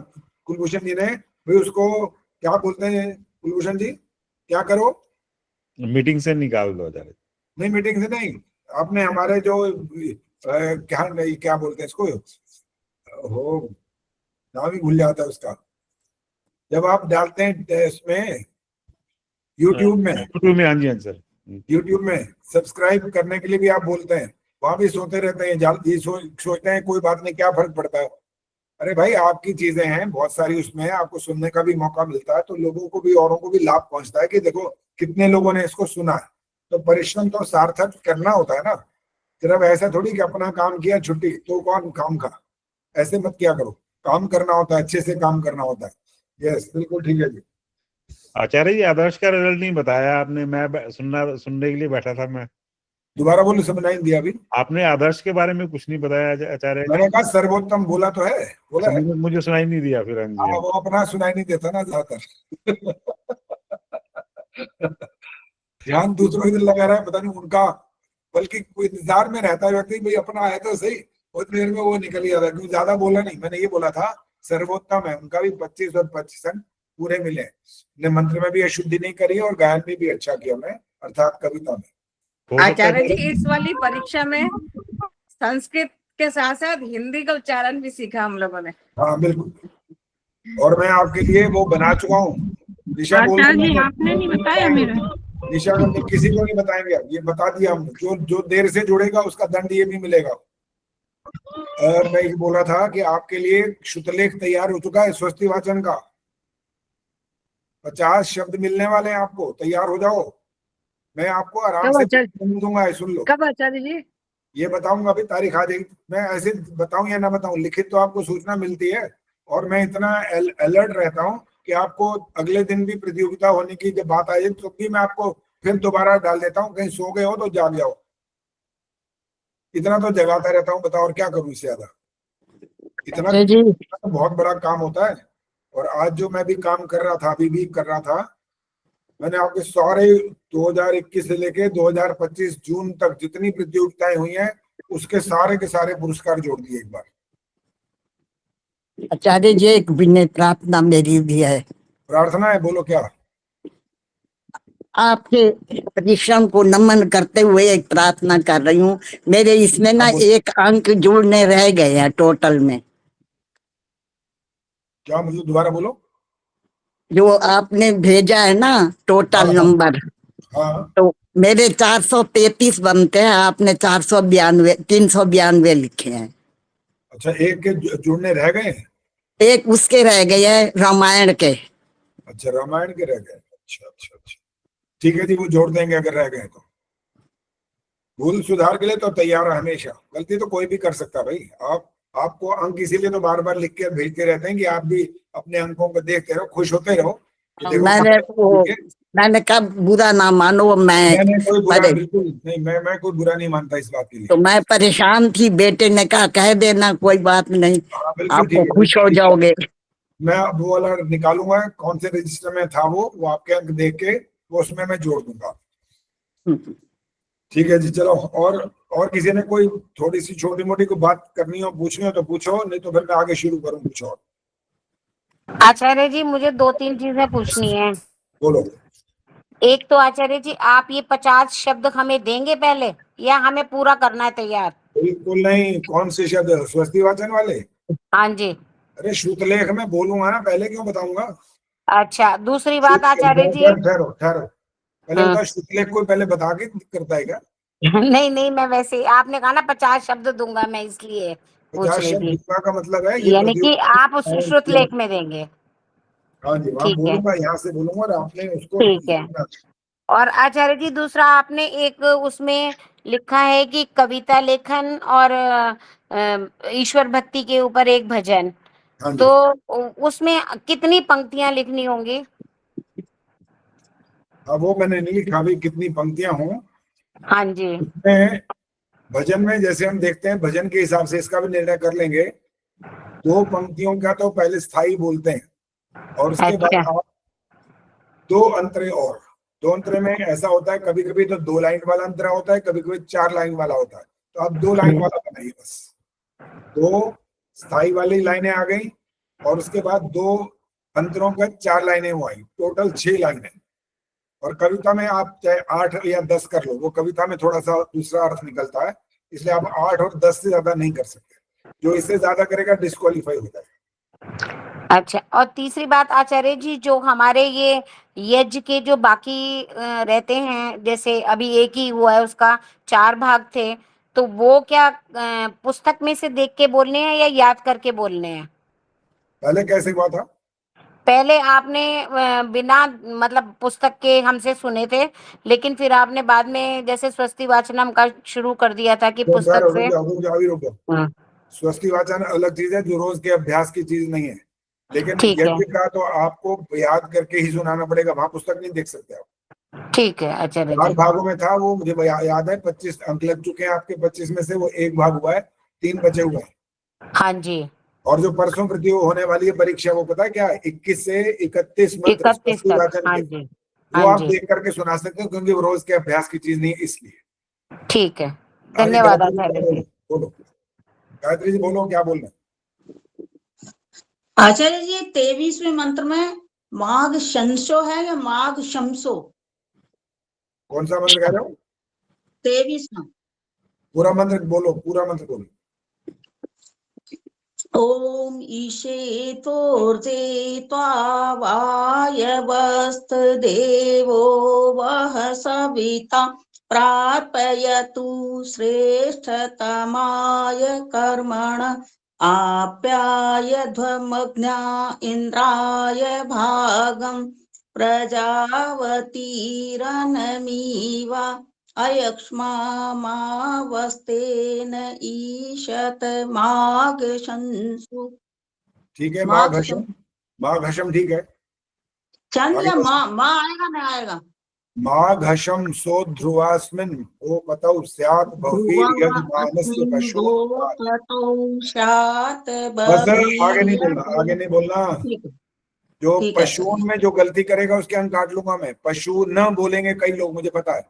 कुलभूषण जी ने, भाई उसको क्या बोलते हैं कुलभूषण जी, क्या करो, मीटिंग से निकाल दो आचार्य। नहीं मीटिंग से नहीं, आपने हमारे जो क्या नहीं क्या बोलते हैं इसको, हो नाम ही भूल जाता है उसका, जब आप डालते हैं इसमें यूट्यूब में, हाँ जी, हाँ सर, यूट्यूब में सब्सक्राइब करने के लिए भी आप बोलते हैं, वहां भी सोते रहते हैं, ये सोचते हैं कोई बात नहीं, क्या फर्क पड़ता है। अरे भाई आपकी चीजें हैं बहुत सारी, उसमें आपको सुनने का भी मौका मिलता है, तो लोगों को भी, औरों को भी लाभ पहुंचता है कि देखो कितने लोगों ने इसको सुना है। तो परिश्रम तो सार्थक करना होता है ना, सिर्फ ऐसा थोड़ी कि अपना काम किया छुट्टी, तो कौन काम का, ऐसे मत किया करो, काम करना होता है, अच्छे से काम करना होता है। यस बिल्कुल ठीक है जी। आचार्य जी आदर्श का रिजल्ट नहीं बताया आपने, मैं सुनने के लिए बैठा था मैं। दोबारा बोलो, समझ नहीं दिया अभी। आपने आदर्श के बारे में कुछ नहीं बताया आचार्य जी। मैंने कहा सर्वोत्तम बोला तो है, बोला है। मुझे सुनाई नहीं दिया फिर। हाँ जी, वो अपना सुनाई नहीं देता ना ज्यादातर। ध्यान दूसरों की तरफ लगा रहा है, पता नहीं उनका, बल्कि कोई इंतजार में रहता है व्यक्ति, भाई अपना आया तो सही, उतनी देर में वो निकल ही जाता है, क्योंकि ज्यादा बोला नहीं। मैंने ये बोला था सर्वोत्तम है, उनका भी 25 और 25 अंक पूरे मिले। ने मंत्र में भी अशुद्धि नहीं करी और गायन में भी अच्छा किया मैं, अर्थात कविता में। आचार्य जी इस वाली परीक्षा में संस्कृत के साथ साथ हिंदी का उच्चारण भी सीखा हम लोगों ने। हाँ बिल्कुल, और मैं आपके लिए वो बना चुका हूँ। निशा बोल, आपने नहीं बताया मेरा। निशा को किसी को नहीं बताएंगे, ये बता दिया हमने, जो देर से जुड़ेगा उसका दंड ये भी मिलेगा। और मैं ये बोला था कि आपके लिए शुतलेख तैयार हो चुका है स्वस्ति वाचन का, 50 शब्द मिलने वाले हैं आपको, तैयार हो जाओ। मैं आपको आराम से दूंगा, सुन लो। कब आचार्य जी? ये बताऊंगा, अभी तारीख आ जाएगी। मैं ऐसे बताऊं या ना बताऊं, लिखित तो आपको सूचना मिलती है, और मैं इतना अलर्ट रहता हूं कि आपको अगले दिन भी प्रतियोगिता होने की जब बात आ जाए तो भी मैं आपको फिर दोबारा डाल देता हूं, कहीं सो गए हो तो जाग जाओ। इतना तो जगाता रहता हूं, बताओ और क्या करूं इससे ज्यादा। इतना तो बहुत बड़ा काम होता है। और आज जो मैं भी काम कर रहा था, अभी भी कर रहा था, मैंने आपके सारे 2021 से लेके 2025 जून तक जितनी प्रतियोगिताएं हुई हैं उसके सारे के सारे पुरस्कार जोड़ दिए एक बार। आचार्य जी एक विनय प्रार्थना मेरी भी है। प्रार्थना है, बोलो क्या? आपके परिश्रम को नमन करते हुए एक प्रार्थना कर रही हूँ। मेरे इसमें ना एक अंक जुड़ने रह गए हैं टोटल में। क्या मतलब, दोबारा बोलो। जो आपने भेजा है ना टोटल नंबर, हाँ। तो मेरे 433 बनते हैं, आपने 392 लिखे हैं। अच्छा, एक के जुड़ने रह गए? एक उसके रह गए हैं रामायण के। अच्छा, रामायण के रह गए। अच्छा अच्छा अच्छा, ठीक है जी, वो जोड़ देंगे अगर रह गए तो। भूल सुधार के लिए तो तैयार है हमेशा, गलती तो कोई भी कर सकता भाई। आपको अंक इसीलिए तो बार बार लिख के भेजते रहते हैं कि आप भी अपने अंकों को देखते रहो, खुश होते रहो कि देखो मैंने कहा बुरा ना मानो, मैंने कोई बुरा बिल्कुल नहीं, मैं कोई बुरा नहीं मानता इस बात के लिए। तो मैं परेशान थी, बेटे ने कहा कह देना कोई बात नहीं, बिल्कुल ठीक आपको है, खुश हो जाओगे। मैं वो वाला निकालूंगा कौन से रजिस्टर में था वो आपके अंक देख के वो उसमें मैं जोड़ दूंगा। ठीक है जी, चलो। और किसी ने कोई थोड़ी सी छोटी मोटी कोई बात करनी हो, पूछनी हो तो पूछो, नहीं तो फिर मैं आगे शुरू करूं कुछ और। आचार्य जी मुझे 2-3 चीजें पूछनी है। बोलो। एक तो आचार्य जी आप ये 50 शब्द हमें देंगे पहले, या हमें पूरा करना है तैयार? बिल्कुल नहीं। कौन से शब्द? स्वस्ति वाचन वाले? हाँ जी। अरे श्रुतलेख में बोलूंगा ना, पहले क्यों बताऊंगा? अच्छा, दूसरी बात आचार्य जी। ठहरो पहले बताओ, श्रुतलेख को पहले बता के करता है क्या? नहीं नहीं, मैं वैसे आपने कहा ना 50 शब्द दूंगा, मैं इसलिए पूछ 50 रही शब्द थी। दूंगा का मतलब है ये यानी कि आप उस श्रुतलेख में देंगे। हाँ जी, वहाँ ठीक है, बोलूंगा, यहाँ से बोलूंगा और आपने उसको ठीक है। और आचार्य जी दूसरा आपने एक उसमें लिखा है कि कविता लेखन और ईश्वर भक्ति के ऊपर एक भजन, तो उसमें कितनी पंक्तियां लिखनी होंगी? अब वो मैंने नहीं लिखा भी कितनी पंक्तियां हों। हाँ जी। उसमें भजन में जैसे हम देखते हैं, भजन के हिसाब से इसका भी निर्णय कर लेंगे। 2 पंक्तियों का तो पहले स्थाई बोलते हैं और उसके बाद आप 2 अंतरे और 2 अंतरे में ऐसा होता है, कभी कभी तो 2 लाइन वाला अंतरा होता है, कभी कभी 4 लाइन वाला होता है, तो आप 2 लाइन वाला बनाइए बस। 2 स्थाई वाली लाइनें आ गई और उसके बाद 2 अंतरों का 4 लाइनें वो आई, टोटल 6 लाइनें। और कविता में आप चाहे 8 या 10 कर लो, वो कविता में थोड़ा सा दूसरा अर्थ निकलता है, इसलिए आप 8 और 10 से ज्यादा नहीं कर सकते। जो इससे ज्यादा करेगा डिस्क्वालीफाई हो जाएगा। अच्छा, और तीसरी बात आचार्य जी, जो हमारे ये यज्ञ के जो बाकी रहते हैं, जैसे अभी एक ही हुआ है, उसका 4 भाग थे, तो वो क्या पुस्तक में से देख के बोलने हैं या याद करके बोलने हैं? पहले कैसे हुआ था? पहले आपने बिना मतलब पुस्तक के हमसे सुने थे, लेकिन फिर आपने बाद में जैसे स्वस्ति वाचनम का शुरू कर दिया था कि पुस्तक से। स्वस्ति वाचन अलग चीज है, जो रोज के अभ्यास की चीज नहीं है, लेकिन यज्ञ का तो आपको याद करके ही सुनाना पड़ेगा, वहां पुस्तक नहीं देख सकते आप। ठीक है आचार्य जी। 4 भागों में था वो, मुझे याद है 25 अंक लग चुके हैं आपके, 25 में से वो 1 भाग हुआ है, 3 बचे हुए हैं। हाँ जी। और जो परसों प्रति होने वाली है परीक्षा, वो पता है क्या? 21 से 31 मंत्र 31 तक। हाँ जी, वो आप देख करके सुना सकते हो, क्योंकि वो रोज के अभ्यास की चीज नहीं है, इसलिए। ठीक है, धन्यवाद आचार्य जी। बोलो गायत्री जी, बोलो क्या बोलना। आचार्य जी 23वें मंत्र में माघ शंसो है या माघ शमसो? कौन सा मंत्र कह रहे हो? 23वां। पूरा मंत्र बोलो, पूरा मंत्र बोलो। ओम ईशे तोर्जे त्वावायवस्त देवो वह सविता प्रार्पयतु श्रेष्ठतमाय कर्मण आप्यायध्वमग्न्या इन्द्राय भागं प्रजावतीरनमीवा अयक्ष्मावस्तेन ईशत माघशंसु। ठीक है, माघशम ठीक है। चंद या माँ आएगा ना आएगा? माघशम सो ध्रुवास्मिन् ओ पतौ स्यात् बहुवीर यजमानस्य पशु। बस आगे नहीं बोलना, आगे नहीं बोलना। जो पशुओं में जो गलती करेगा उसके अंक काट लूंगा मैं। पशु न बोलेंगे कई लोग, मुझे पता है,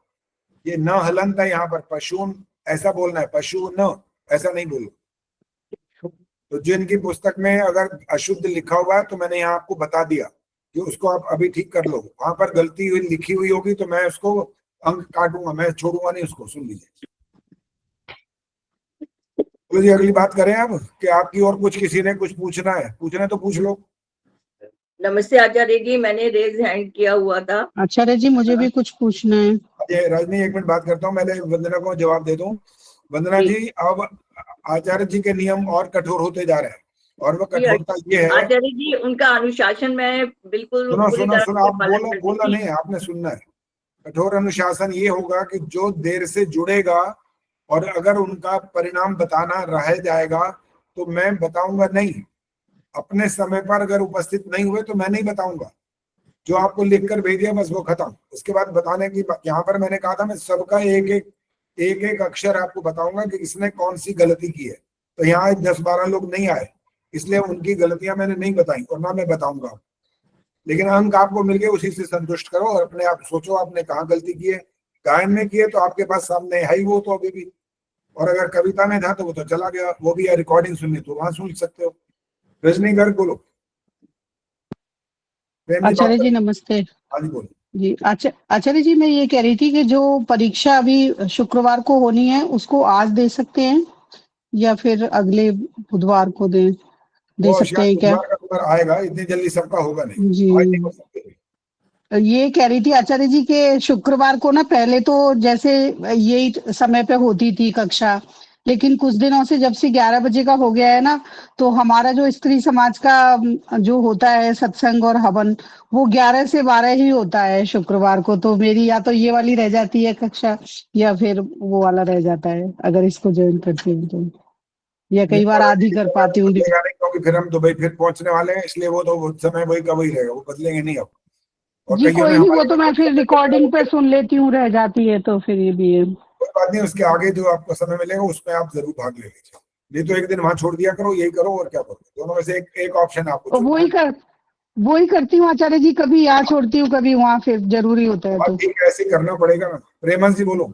ये न हलंत है यहाँ पर। पशु ऐसा बोलना है, पशु न ऐसा नहीं बोलो। तो जिनकी पुस्तक में अगर अशुद्ध लिखा हुआ है तो मैंने यहाँ आपको बता दिया कि उसको आप अभी ठीक कर लो। वहां पर गलती हुई लिखी हुई होगी तो मैं उसको अंक काटूंगा, मैं छोड़ूंगा नहीं उसको। सुन लीजिए। तो जी अगली बात करें अब कि आपकी और कुछ किसी ने कुछ पूछना है? पूछना तो पूछ लो। नमस्ते आचार्य जी, मैंने रेज हैंड किया हुआ था। आचार्य जी मुझे भी कुछ पूछना है। रजनी एक मिनट बात करता हूँ, मैंने वंदना को जवाब दे दूं। वंदना जी, अब आचार्य जी के नियम और कठोर होते जा रहे हैं, और वो कठोरता ये है। आचार्य जी उनका अनुशासन में बिल्कुल सुनो आप बोला नहीं, आपने सुनना है। कठोर अनुशासन ये होगा कि जो देर से जुड़ेगा और अगर उनका परिणाम बताना रह जाएगा तो मैं बताऊंगा नहीं। अपने समय पर अगर उपस्थित नहीं हुए तो मैं नहीं बताऊंगा। जो आपको लिखकर भेज दिया बस वो खत्म। उसके बाद बताने की यहाँ पर मैंने कहा था मैं सबका एक एक अक्षर आपको बताऊंगा कि इसने कौन सी गलती की है। तो यहाँ 10-12 लोग नहीं आए, इसलिए उनकी गलतियां मैंने नहीं बताई और ना मैं बताऊंगा। लेकिन अंक आपको मिल गए, उसी से संतुष्ट करो और अपने आप सोचो आपने कहाँ गलती की है। गायन में की है तो आपके पास सामने है ही वो तो अभी भी, और अगर कविता में था तो वो तो चला गया, वो भी रिकॉर्डिंग सुननी तो वहां सुन सकते हो। रजनी गर्ग बोलो। आचार्य जी नमस्ते। हाँ जी बोलो। जी आचार्य जी, मैं ये कह रही थी कि जो परीक्षा अभी शुक्रवार को होनी है उसको आज दे सकते हैं या फिर अगले बुधवार को दे सकते हैं क्या? बुधवार का आएगा, इतनी जल्दी सबका होगा नहीं। जी आज नहीं हो सकते। ये कह रही थी आचार्य जी के शुक्रवार को ना पहले तो जैसे यही समय पे होती थी कक्षा, लेकिन कुछ दिनों से जब से 11 बजे का हो गया है ना, तो हमारा जो स्त्री समाज का जो होता है सत्संग और हवन, वो 11 से 12 ही होता है शुक्रवार को। तो मेरी या तो ये वाली रह जाती है कक्षा या फिर वो वाला रह जाता है अगर इसको ज्वाइन करती हूँ तो, या कई बार आधी कर पाती हूँ। क्योंकि फिर हम दुबई फिर पहुंचने वाले हैं, इसलिए वो तो समय वही का वही रहेगा, वो बदलेंगे नहीं अब। और जी कोई नहीं, वो तो मैं फिर रिकॉर्डिंग पे सुन लेती हूँ, रह जाती है तो फिर ये भी है। कोई बात नहीं, उसके आगे जो आपको समय मिलेगा उसमें आप जरूर भाग ले लीजिए। नहीं तो एक दिन वहां छोड़ दिया करो, यही करो और क्या करो, दोनों में से एक ऑप्शन आपको। वही करती हूँ आचार्य जी, कभी यहाँ छोड़ती हूँ कभी वहाँ, फिर जरूरी होता है तो ठीक ऐसे करना पड़ेगा ना। प्रेमन जी बोलो।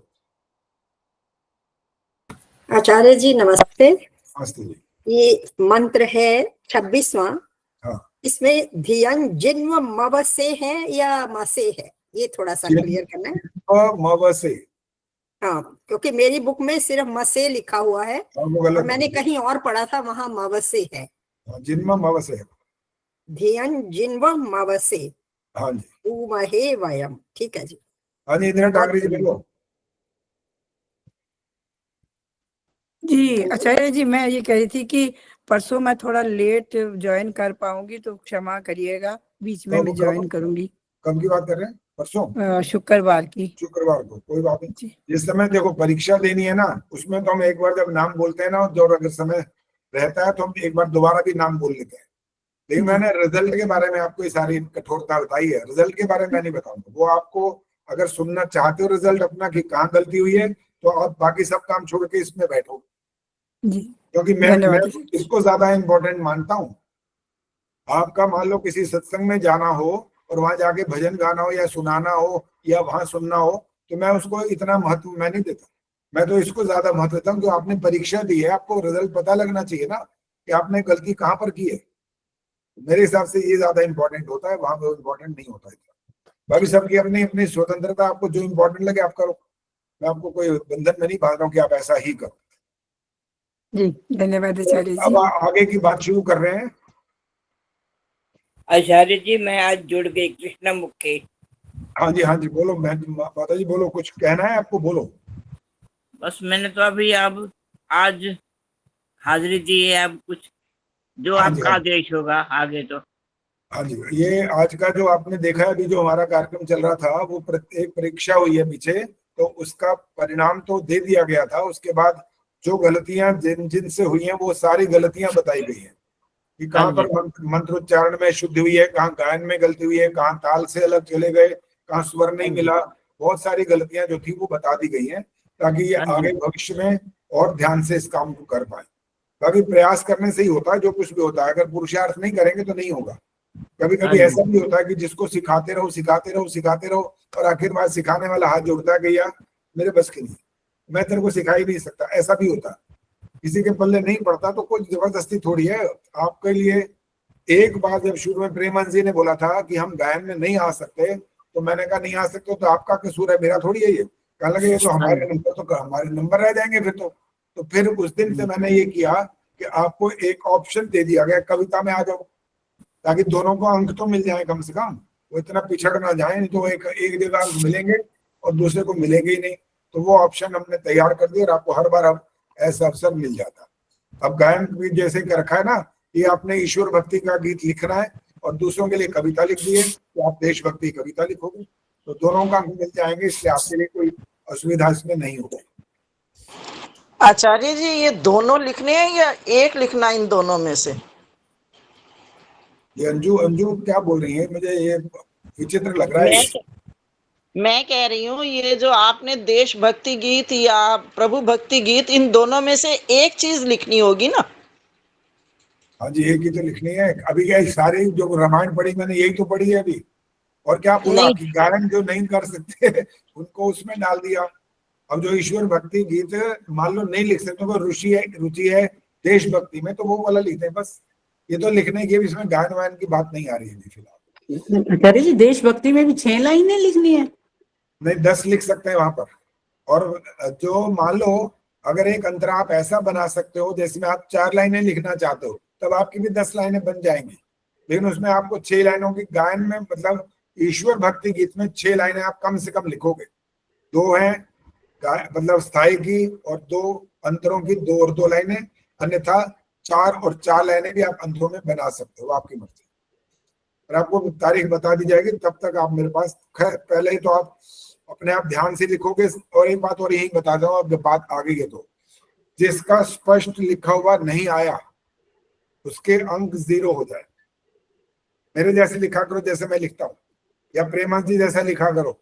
आचार्य जी नमस्ते। नमस्ते जी। ये मंत्र है 26वां। हाँ। इसमें धियन जिन्व मव से है या मसे है, ये थोड़ा सा क्लियर करना है। मव से। हाँ, क्योंकि मेरी बुक में सिर्फ मसे लिखा हुआ है और मैंने कहीं और पढ़ा था वहां मव से है। जिन्व मव से है। धियन जिन्व मव से। हाँ जी। उमहे वयम। ठीक है जी। हाँ जी, इंदिरा ठाकरे जी बोलो। जी आचार्य जी, मैं ये कह रही थी कि परसों मैं थोड़ा लेट ज्वाइन कर पाऊंगी तो क्षमा करिएगा, बीच में मैं ज्वाइन करूंगी। कब की बात कर रहे हैं? परसों शुक्रवार की। शुक्रवार को कोई बात नहीं। जिस समय देखो परीक्षा देनी है ना, उसमें तो हम एक बार जब नाम बोलते हैं ना, जो अगर समय रहता है तो हम एक बार दोबारा भी नाम बोल लेते हैं। लेकिन मैंने रिजल्ट के बारे में आपको ये सारी कठोरता बताई है, रिजल्ट के बारे में मैं नहीं बताऊंगा। वो आपको अगर सुनना चाहते हो रिजल्ट अपना कि कहाँ गलती हुई है, तो आप बाकी सब काम छोड़ के इसमें बैठो, क्योंकि मैं इसको ज्यादा इंपॉर्टेंट मानता हूँ। आपका मान लो किसी सत्संग में जाना हो और वहां जाके भजन गाना हो या सुनाना हो या वहां सुनना हो, तो मैं उसको इतना महत्व मैं नहीं देता। मैं तो इसको ज्यादा महत्व देता हूँ कि आपने परीक्षा दी है, आपको रिजल्ट पता लगना चाहिए ना कि आपने गलती कहाँ पर की है। मेरे हिसाब से ये ज्यादा इंपॉर्टेंट होता है, वहां पे इंपॉर्टेंट नहीं होता है। बाकी सबकी अपनी अपनी स्वतंत्रता, आपको जो इंपॉर्टेंट लगे आप करो। मैं आपको कोई बंधन में नहीं बांध रहा हूँ कि आप ऐसा ही करो। जी धन्यवाद आचार्य जी। अब आगे की बात शुरू कर रहे हैं। आचार्य जी मैं आज जुड़ गई कृष्ण मुखी। हाँ जी बोलो। मैं माता जी बोलो, कुछ कहना है आपको, बोलो। बस मैंने तो अभी अब आज हाजिरी दी है, अब कुछ जो आपका आदेश होगा आगे तो। हाँ जी, ये आज का जो आपने देखा है अभी जो हमारा कार्यक्रम चल रहा था, वो एक परीक्षा हुई है पीछे, तो उसका परिणाम तो दे दिया गया था। उसके बाद जो गलतियां जिनसे हुई हैं वो सारी गलतियां बताई गई हैं कि कहाँ पर मंत्रोच्चारण में शुद्धि हुई है, कहाँ गायन में गलती हुई है, कहाँ ताल से अलग चले गए, कहाँ स्वर नहीं मिला। बहुत सारी गलतियां जो थी वो बता दी गई हैं, ताकि ये आगे भविष्य में और ध्यान से इस काम को कर पाए। बाकी प्रयास करने से ही होता है जो कुछ भी होता है, अगर पुरुषार्थ नहीं करेंगे तो नहीं होगा। कभी कभी ऐसा भी होता है कि जिसको सिखाते रहो और आखिर बार सिखाने वाला हाथ जोड़ता है कि यार मेरे बस की नहीं, मैं तेरे को सिखा ही नहीं सकता। ऐसा भी होता है, किसी के पल्ले नहीं पड़ता तो कोई जबरदस्ती थोड़ी है आपके लिए। एक बार जब शुरू में प्रेमन जी ने बोला था कि हम गायन में नहीं आ सकते, तो मैंने कहा नहीं आ सकते तो आपका कसूर है, मेरा थोड़ी है ये। कहने लगे ये तो हमारे नंबर रह जाएंगे फिर तो फिर उस दिन से मैंने ये किया कि आपको एक ऑप्शन दे दिया गया, कविता में आ जाओ, ताकि दोनों को अंक तो मिल जाए कम से कम, वो इतना पिछड़ ना जाए। नहीं तो एक जगह अंक मिलेंगे और दूसरे को मिलेंगे ही नहीं। तो वो ऑप्शन हमने तैयार कर दिया और आपको हर बार अब ऐसा अवसर मिल जाता। अब गायन भी जैसे कर रखा है ना, ये आपने ईश्वर भक्ति का गीत लिखना है और दूसरों के लिए कविता लिख दी है तो आप देशभक्ति कविता लिखोगे, तो दोनों का अंक मिल जाएंगे। इसलिए आपके लिए कोई असुविधा इसमें नहीं होगी। आचार्य जी ये दोनों लिखने हैं या एक लिखना इन दोनों में से? ये अंजू अंजू क्या बोल रही है, मुझे ये विचित्र लग रहा है। मैं कह रही हूँ ये जो आपने देशभक्ति गीत या प्रभु भक्ति गीत, इन दोनों में से एक चीज लिखनी होगी ना? हाँ जी, एक ही तो लिखनी है। अभी क्या सारी जो रामायण पढ़ी मैंने यही तो पढ़ी है अभी। और क्या बोला कि गायन जो नहीं कर सकते उनको उसमें डाल दिया। अब जो ईश्वर भक्ति गीत मान लो नहीं लिख सकते, तो रुचि है देशभक्ति में, तो वो वाला लिखते हैं बस। ये तो लिखने की, इसमें गायन वायन की बात नहीं आ रही है फिलहाल। आचार्य जी देशभक्ति में भी 6 लाइनें लिखनी है? नहीं, 10 लिख सकते हैं वहां पर। और जो मान लो अगर एक अंतरा आप ऐसा बना सकते हो जिसमें आप 4 लाइनें लिखना चाहते हो, तब आपकी भी 10 लाइनें बन जाएंगी। लेकिन उसमें आपको 6 लाइनों की गायन में, मतलब ईश्वर भक्ति गीत में 6 लाइनें आप कम से कम लिखोगे। 2 हैं मतलब स्थाई की, और 2 अंतरों की, 2 और 2 लाइनें। अन्यथा 4 और 4 लाइनें भी आप अंतरों में बना सकते हो, आपकी मर्जी। और आपको तारीख बता दी जाएगी, तब तक आप मेरे पास पहले ही तो आप अपने आप ध्यान से लिखोगे। और एक बात और यही बता दूं, अब जब बात आ गई है तो जिसका स्पष्ट लिखा हुआ नहीं आया उसके अंक 0 हो जाए। मेरे जैसे लिखा करो जैसे मैं लिखता हूँ, या प्रेमानंद जी जैसा लिखा करो।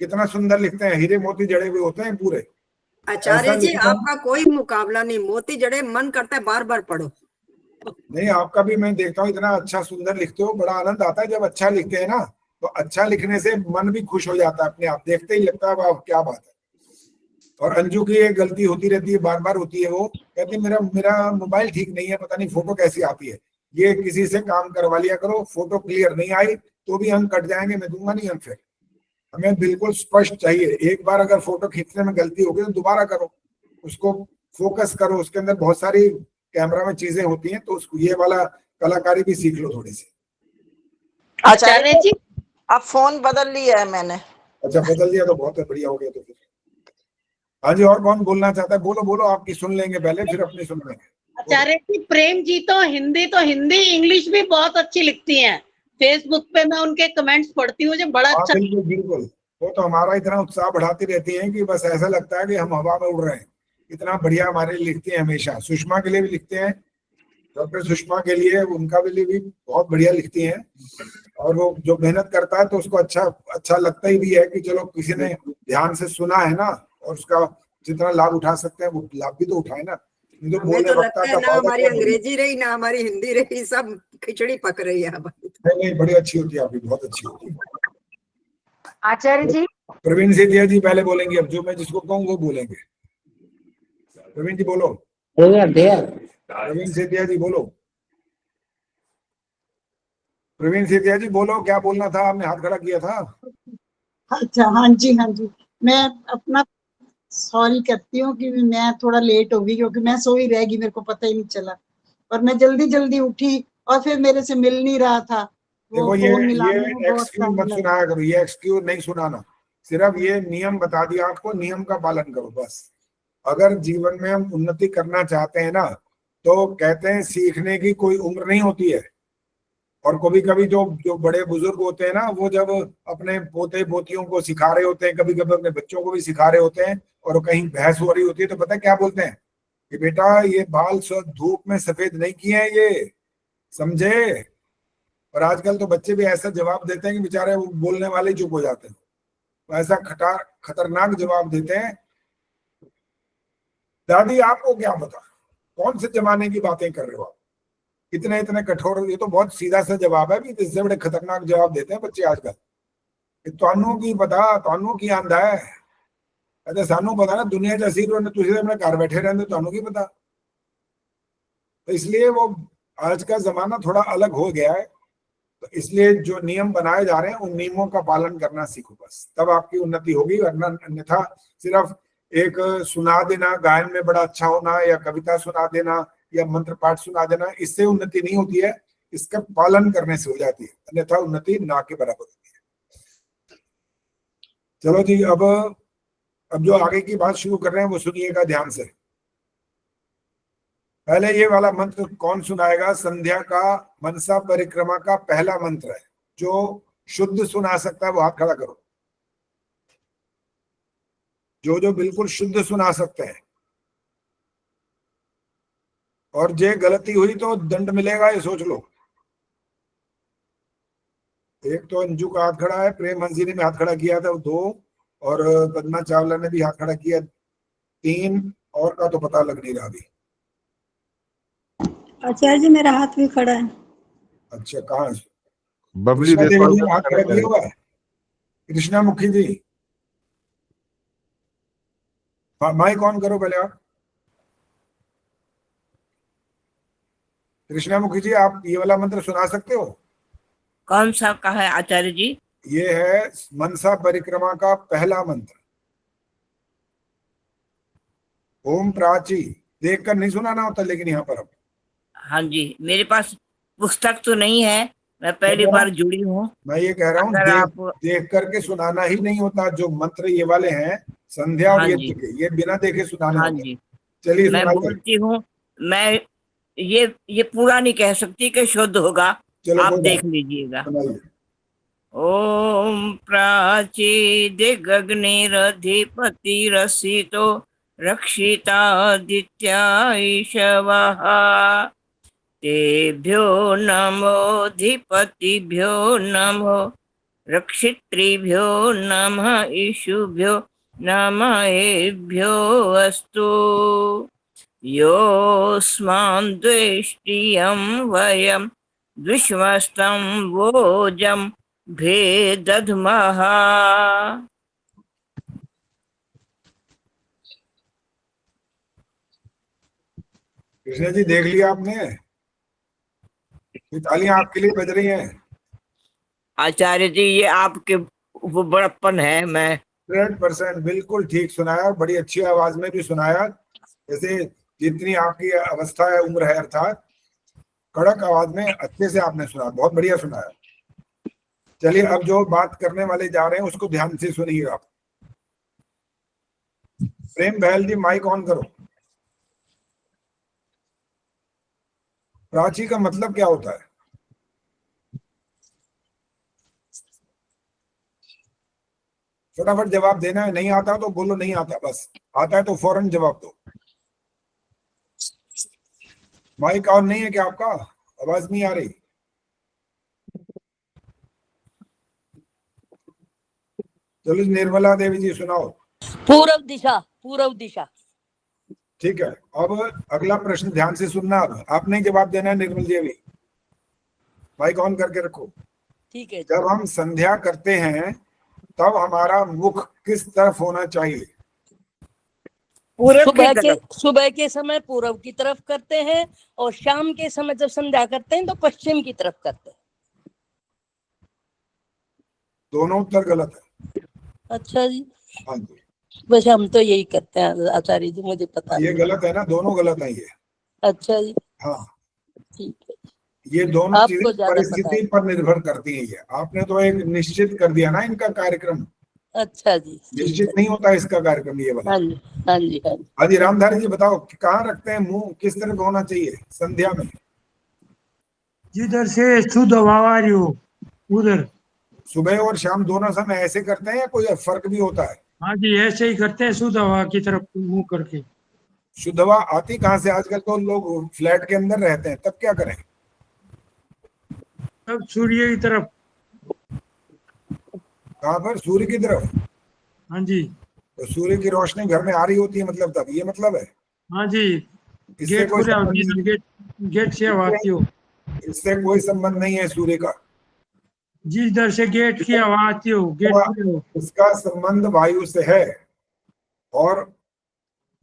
कितना सुंदर लिखते हैं, हीरे मोती जड़े हुए होते हैं पूरे। आचार्य जी आपका कोई मुकाबला नहीं, मोती जड़े, मन करता है बार बार पढ़ो। नहीं, आपका भी मैं देखता हूँ इतना अच्छा सुंदर लिखते हो। बड़ा आनंद आता है जब अच्छा लिखते हैं ना, तो अच्छा लिखने से मन भी खुश हो जाता है अपने आप, देखते ही लगता है वाह क्या बात है। और अंजू की एक गलती होती रहती है, बार बार होती है। वो कहती है मेरा मोबाइल ठीक नहीं है, पता नहीं फोटो कैसी आती है। ये किसी से काम करवा लिया करो, फोटो क्लियर नहीं आई तो भी अंक कट जाएंगे, मैं दूंगा नहीं अंक। फिर हमें बिल्कुल स्पष्ट चाहिए। एक बार अगर फोटो खींचने में गलती हो गई तो दोबारा करो, उसको फोकस करो। उसके अंदर बहुत सारी कैमरा में चीजें होती हैं, तो उसको ये वाला कलाकारी भी सीख लो थोड़ी सी। आचार्य जी अब फोन बदल लिया है मैंने। अच्छा, बदल दिया तो बहुत बढ़िया हो गया। तो फिर हाँ जी, और कौन बोलना चाहता है? बोलो बोलो, आपकी सुन लेंगे पहले, फिर अपनी सुन लेंगे। आचार्य जी प्रेम जी तो हिंदी इंग्लिश भी बहुत अच्छी लिखती हैं। फेसबुक पे मैं उनके कमेंट्स पढ़ती हूँ, मुझे बड़ा अच्छा। बिल्कुल बिल्कुल, वो तो हमारा इतना उत्साह बढ़ाती रहती हैं कि बस ऐसा लगता है कि हम हवा में उड़ रहे हैं। इतना बढ़िया हमारे लिए लिखते हैं हमेशा। सुषमा के लिए भी लिखते हैं, डॉक्टर सुषमा के लिए, उनका भी बहुत बढ़िया लिखती हैं। और वो जो मेहनत करता है तो उसको अच्छा लगता ही भी है कि चलो किसी ने ध्यान से सुना है ना, और उसका जितना लाभ उठा सकते हैं वो लाभ भी तो उठाए ना। हमें तो लगता है ना हमारी अंग्रेजी रही ना हमारी हिंदी रही, सब खिचड़ी पक रही है। नहीं, बड़ी अच्छी होती है आपकी, बहुत अच्छी होती है। आचार्य जी प्रवीण सेठिया जी पहले बोलेंगे, अब जो मैं जिसको कहूँ वो बोलेंगे। प्रवीण जी बोलो। प्रवीण सेठिया जी बोलो। प्रवीण सेठिया जी बोलो, क्या बोलना था? आपने हाथ खड़ा किया था। अच्छा, हाँ जी हाँ जी, मैं अपना सॉरी करती हूँ कि मैं थोड़ा लेट हो गई, क्योंकि मैं सोई रह गई, मेरे को पता ही नहीं चला। और मैं जल्दी उठी और फिर मेरे से मिल नहीं रहा था। देखो ये एक्सक्यूज मत सुनाया करो, ये एक्सक्यूज नहीं सुनाना। सिर्फ ये नियम बता दिया आपको, नियम का पालन करो बस। अगर जीवन में हम उन्नति करना चाहते हैं ना, तो कहते हैं सीखने की कोई उम्र नहीं होती है। और कभी कभी जो बड़े बुजुर्ग होते हैं ना, वो जब अपने पोते पोतियों को सिखा रहे होते हैं, कभी कभी अपने बच्चों को भी सिखा रहे होते हैं, और कहीं बहस हो रही होती है, तो पता है क्या बोलते हैं कि बेटा ये बाल धूप में सफेद नहीं किए हैं, ये समझे। और आजकल तो बच्चे भी ऐसा जवाब देते हैं कि बेचारे वो बोलने वाले चुप हो जाते हैं। तो ऐसा खतरनाक जवाब देते हैं। दादी आपको क्या पता, कौन से जमाने की बातें कर रहे हो आप, इतने कठोर। ये तो बहुत सीधा सा जवाब है, भी इससे बड़े खतरनाक जवाब देते हैं बच्चे आजकल। तानू की पता, तानू की आंदा है। अच्छा सानू पता ना दुनिया जैसी तुझे अपने घर बैठे रहने, तानू की पता। तो इसलिए वो आज का जमाना थोड़ा अलग हो गया है। तो इसलिए जो नियम बनाए जा रहे हैं उन नियमों का पालन करना सीखो बस, तब आपकी उन्नति होगी। वरना अन्यथा सिर्फ एक सुना देना, गायन में बड़ा अच्छा होना, या कविता सुना देना, या मंत्र पाठ सुना देना, इससे उन्नति नहीं होती है। इसका पालन करने से हो जाती है, अन्यथा उन्नति ना के बराबर होती है। चलो जी, अब जो आगे की बात शुरू कर रहे हैं वो सुनिएगा ध्यान से। पहले ये वाला मंत्र कौन सुनाएगा? संध्या का मनसा परिक्रमा का पहला मंत्र है। जो शुद्ध सुना सकता है वो हाथ खड़ा करो। जो बिल्कुल शुद्ध सुना सकते हैं। और जे गलती हुई तो दंड मिलेगा, ये सोच लो। एक तो अंजू का हाथ खड़ा है, प्रेम हंसी ने भी हाथ खड़ा किया था 2, और पद्मा चावला ने भी हाथ खड़ा किया 3, और का तो पता लग नहीं रहा अभी। आचार्य जी मेरा हाथ भी खड़ा है। अच्छा, कहाँ है? बबली कृष्णा देवी जी ने हाथ खड़ा देखो। किया हुआ है। कृष्णा मुखी जी, माइक ऑन करो पहले आप। कृष्णा मुखी जी, आप ये वाला मंत्र सुना सकते हो? कौन सा का है आचार्य जी? ये है मनसा परिक्रमा का पहला मंत्र, ओम प्राची। देखकर नहीं सुनाना होता लेकिन यहाँ पर अब। हाँ जी, मेरे पास पुस्तक तो नहीं है, मैं पहली बार जुड़ी हूँ। मैं ये कह रहा हूँ, अगर आप देख करके सुनाना ही नहीं होता। जो मंत्र ये वाले हैं संध्या और हाँ यज्ञ जी, के, ये बिना देखे सुनाने हाँ होते हैं। जी, चलिए मैं सुनाइए। बोलती हूँ, मैं ये पूरा नहीं कह सकती कि शुद्ध होगा, चलो आप कोई देख बात लीजिएगा। सुनाइए। ओम प्राची दिग्गग्निरधिपतिरसितो रक्षितादित्यायशवः तेभ्यो नमोऽधिपतिभ्यो नमो रक्षितृभ्यो नमः ईशुभ्यो नमःभ्यो अस्तु योऽस्मान् द्वेष्टियं वयं विश्वस्तं वोजं भेदध्मः। कृष्णा जी देख लिया आपने? ये तालियां आपके लिए बज रही हैं। आचार्य जी ये आपके वो बड़प्पन है। मैं 100% बिल्कुल ठीक सुनाया, और बड़ी अच्छी आवाज में भी सुनाया। जैसे जितनी आपकी अवस्था है, उम्र है, अर्थात कड़क आवाज में अच्छे से आपने सुना, बहुत बढ़िया सुनाया। चलिए अब जो बात करने वाले जा रहे हैं उसको ध्यान से सुनिए आप। प्रेम बहल जी, माइक ऑन करो। प्राची का मतलब क्या होता है? फटाफट जवाब देना है। नहीं आता तो बोलो नहीं आता, बस आता है तो फौरन जवाब दो। माइक ऑन नहीं है क्या आपका? आवाज नहीं आ रही? चलो निर्मला देवी जी सुनाओ। पूर्व दिशा, पूर्व दिशा। ठीक है, अब अगला प्रश्न ध्यान से सुनना। अब आपने जवाब देना है निर्मल देवी। माइक ऑन करके रखो। ठीक है। जब हम संध्या करते हैं तब हमारा मुख किस तरफ होना चाहिए? सुबह के समय पूर्व की तरफ करते हैं, और शाम के समय जब संध्या करते हैं तो पश्चिम की तरफ करते हैं। दोनों उत्तर गलत है। अच्छा जी। हाँ जी, बस हम तो यही करते हैं आचार्य जी, मुझे पता ये गलत है ना, दोनों गलत है ये। अच्छा जी, हाँ ठीक है। ये दोनों आपको चीजें ज्यादा परिस्थिति पर निर्भर करती है। ये आपने तो एक निश्चित कर दिया ना इनका कार्यक्रम। अच्छा जी, निश्चित नहीं होता इसका कार्यक्रम ये वाला। हाँ जी, हाँ जी, हाँ जी। हाँ जी, रामधारी जी बताओ कहाँ रखते हैं मुंह, किस तरफ होना चाहिए संध्या में? जिधर से शुद्ध हवा आ रही हो उधर। सुबह और शाम दोनों समय ऐसे करते हैं या कोई फर्क भी होता है? हाँ जी, ऐसे ही करते हैं, शुद्ध हवा की तरफ मुंह करके। शुद्ध हवा आती कहाँ से? आजकल तो लोग फ्लैट के अंदर रहते हैं, तब क्या करें? तब सूर्य की तरफ। कहाँ पर? सूर्य की तरफ। हाँ जी, तो सूर्य की रोशनी घर में आ रही होती है, मतलब तब ये मतलब है? हाँ जी। इससे गेट कोई खुला, संबंध गेट से हवा आती हो। इससे कोई संबंध नहीं है सूर्य का। जिधर से गेट की हवा आती हो, गेट खुले हो। इसका संबंध वायु से है, और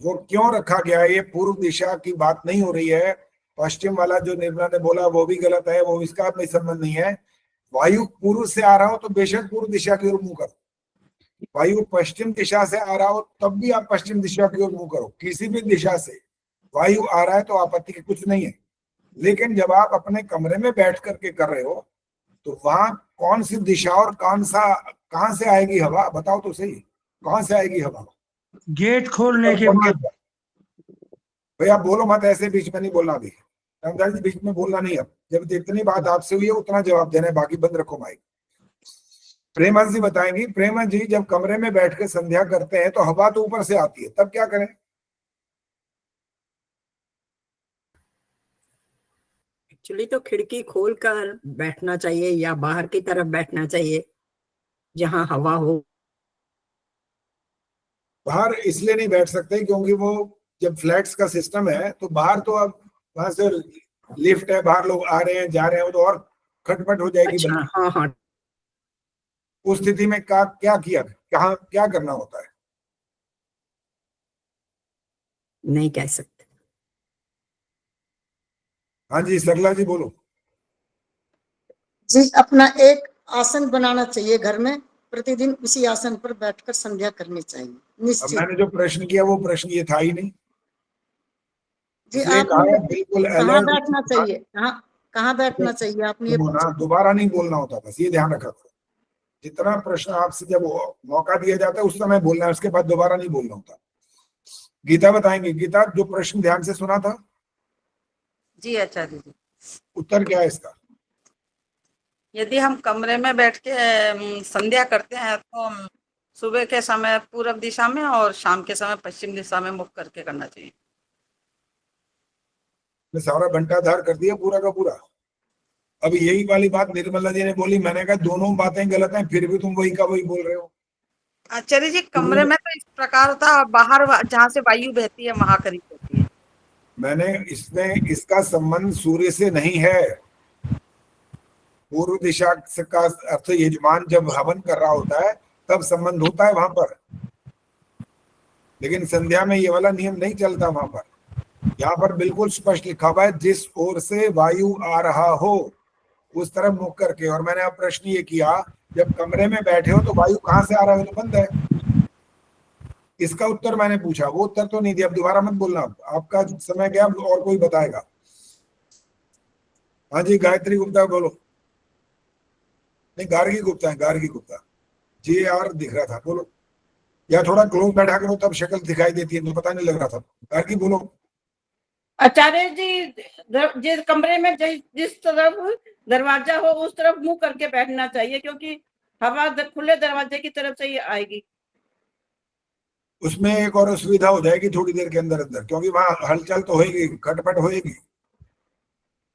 वो क्यों रखा गया है? ये पूर्व दिशा की बात नहीं हो रही है। पश्चिम वाला जो निर्मला ने बोला वो भी गलत है, वो इसका कोई संबंध नहीं है। वायु पूर्व से आ रहा हो तो बेशक पूर्व दिशा की ओर मुंह करो। वायु पश्चिम दिशा से आ रहा हो तब भी आप पश्चिम दिशा की ओर मुंह करो। किसी भी दिशा से वायु आ रहा है तो आपत्ति की कुछ नहीं है। लेकिन जब आप अपने कमरे में बैठ करके कर रहे हो तो वहां कौन सी दिशा और कहां से आएगी हवा? बताओ तो सही, कहां से आएगी हवा? गेट खोलने के बाद। भैया बोलो मत, ऐसे बीच में नहीं बोलना। अभी रामदास जी बीच में बोलना नहीं। अब जब जितनी बात आपसे हुई है उतना जवाब देना है, बाकी बंद रखो माइक। प्रेमा जी बताएंगी। प्रेमा जी, जब कमरे में बैठ के संध्या करते हैं तो हवा तो ऊपर से आती है, तब क्या करें? एक्चुअली तो खिड़की खोलकर बैठना चाहिए या बाहर की तरफ बैठना चाहिए जहां हवा हो। बाहर इसलिए नहीं बैठ सकते क्योंकि वो जब फ्लैट्स का सिस्टम है तो बाहर तो अब वहां से लिफ्ट है, बाहर लोग आ रहे हैं जा रहे हैं, वो तो और खटपट हो जाएगी। अच्छा, हाँ हाँ। उस स्थिति में क्या किया, कहाँ क्या करना होता है? नहीं कह सकते। हाँ जी सरला जी बोलो। जी, अपना एक आसन बनाना चाहिए घर में, प्रतिदिन उसी आसन पर बैठकर संध्या करनी चाहिए अब निश्चित। मैंने जो प्रश्न किया वो प्रश्न ये था ही नहीं। जी, इसलिए कहा आपने बिल्कुल कहाँ अलर्ट बैठना चाहिए, कहाँ बैठना चाहिए आपने ये होना, दोबारा नहीं बोलना होता, बस ये ध्यान रखा करो। जितना प्रश्न आपसे जब मौका दिया जाता है उस समय बोलना है, उसके बाद दोबारा नहीं बोलना होता। गीता बताएंगे। गीता, जो प्रश्न ध्यान से सुना था? जी आचार्य जी, उत्तर क्या है इसका? यदि हम कमरे में बैठ के संध्या करते हैं तो सुबह के समय पूर्व दिशा में और शाम के समय पश्चिम दिशा में मुख करके करना चाहिए। मैं सारा घंटाधार कर दिया पूरा का पूरा। अब यही वाली बात निर्मला जी ने बोली, मैंने कहा दोनों बातें गलत हैं, फिर भी तुम वही का वही बोल रहे हो। आचार्य जी, कमरे में तो इस प्रकार होता है, बाहर जहाँ से वायु बहती है वहां करीब होती है। मैंने इसमें इसका संबंध सूर्य से नहीं है। पूर्व दिशा का अर्थ यजमान जब हवन कर रहा होता है तब संबंध होता है वहां पर, लेकिन संध्या में ये वाला नियम नहीं चलता वहां पर। यहाँ पर बिल्कुल स्पष्ट लिखा हुआ है, जिस ओर से वायु आ रहा हो उस तरफ मुख करके। और मैंने अब प्रश्न ये किया, जब कमरे में बैठे हो तो वायु कहाँ से आ रहा है? तो बंद है। इसका उत्तर मैंने पूछा, वो उत्तर तो नहीं दिया। अब दोबारा मत बोलना, आपका समय गया, और कोई बताएगा। हाँ जी गायत्री गुप्ता बोलो। नहीं, गार्गी गुप्ता है, गार्गी गुप्ता। JR दिख रहा था, बोलो। या थोड़ा क्लोज बैठा करो तब शक्ल दिखाई देती है, तो पता नहीं लग रहा था। गार्गी बोलो। आचार्य जी, जिस कमरे में जिस तरफ दरवाजा हो उस तरफ मुंह करके बैठना चाहिए, क्योंकि हवा खुले दरवाजे की तरफ से ही आएगी। उसमें एक और असुविधा हो जाएगी थोड़ी देर के अंदर अंदर, क्योंकि वहां हलचल तो होगी, खटपट होगी।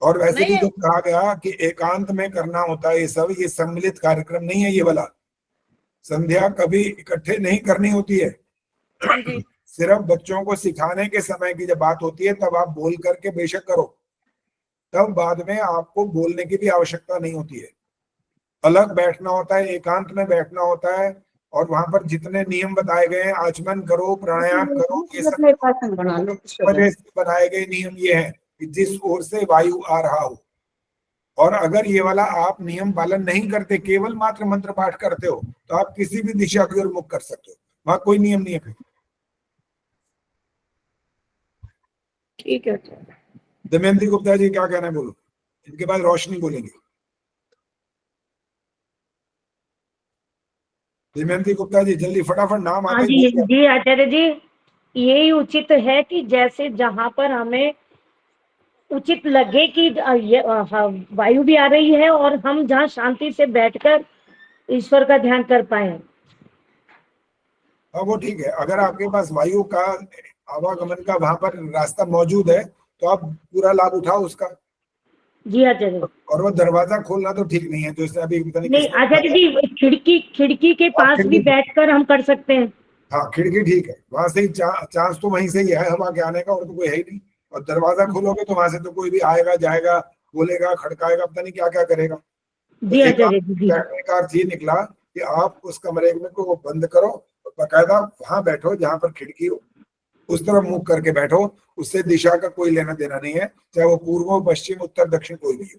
और वैसे भी तो कहा गया कि एकांत में करना होता है ये सब। ये सम्मिलित कार्यक्रम नहीं है ये वाला। संध्या कभी इकट्ठे नहीं करनी होती है। सिर्फ बच्चों को सिखाने के समय की जब बात होती है तब आप बोल करके बेशक करो, तब बाद में आपको बोलने की भी आवश्यकता नहीं होती है। अलग बैठना होता है, एकांत में बैठना होता है, और वहां पर जितने नियम बताए गए हैं, आचमन करो, प्राणायाम करो, ये सब वजह से बनाए गए नियम ये है कि जिस ओर से वायु आ रहा हो। और अगर ये वाला आप नियम पालन नहीं करते, केवल मात्र मंत्र पाठ करते हो, तो आप किसी भी दिशा की ओर मुख कर सकते हो, वहां कोई नियम नहीं है। ठीक है। दमयंती गुप्ता जी क्या कहना है बोलो, इनके बाद रोशनी बोलेंगे। दमयंती गुप्ता जी जल्दी फटाफट नाम आते जी जी आचार्य जी, यही उचित है कि जैसे जहाँ पर हमें उचित लगे कि वायु भी आ रही है और हम जहाँ शांति से बैठकर ईश्वर का ध्यान कर पाए। हाँ वो ठीक है। अगर आपके पास वायु का आवागमन का वहां पर रास्ता मौजूद है तो आप पूरा लाभ उठाओ उसका। जी आचार्य। और वो दरवाजा खोलना तो ठीक नहीं है, तो इसने अभी नहीं आचार्य जी, खिड़की के पास भी बैठकर हम कर सकते हैं। हाँ खिड़की ठीक है, वहां से ही चांस तो वहीं से ही है हवा के आने का, और तो कोई है ही नहीं। और दरवाजा खोलोगे तो वहां से तो कोई भी आएगा जाएगा, बोलेगा, खड़काएगा, पता नहीं क्या क्या करेगा। जी आचार्य जी। का अर्थ ये निकला कि आप उस कमरे में को बंद करो और बाकायदा वहां बैठो जहां पर खिड़की हो, उस तरफ मुख करके बैठो। उससे दिशा का कोई लेना देना नहीं है, चाहे वो पूर्व पश्चिम उत्तर दक्षिण कोई भी हो।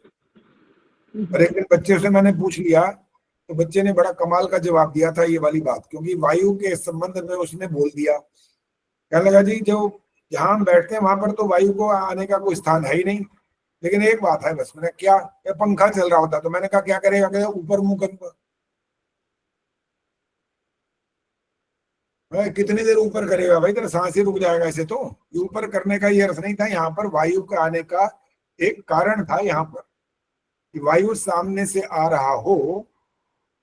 और एक दिन बच्चे से मैंने पूछ लिया तो बच्चे ने बड़ा कमाल का जवाब दिया था ये वाली बात, क्योंकि वायु के संबंध में उसने बोल दिया। कहने लगा जी जो जहां हम बैठते हैं वहां पर तो वायु को आने का कोई स्थान है ही नहीं, लेकिन एक बात है बस। मैंने क्या, पंखा चल रहा होता, तो मैंने कहा क्या करेगा, क्या ऊपर मुंह करूंगा। कितनी देर ऊपर करेगा भाई, तेरा सांस ही रुक जाएगा। ऐसे तो ऊपर करने का ये अर्थ नहीं था। यहाँ पर वायु का आने का एक कारण था, यहाँ पर कि वायु सामने से आ रहा हो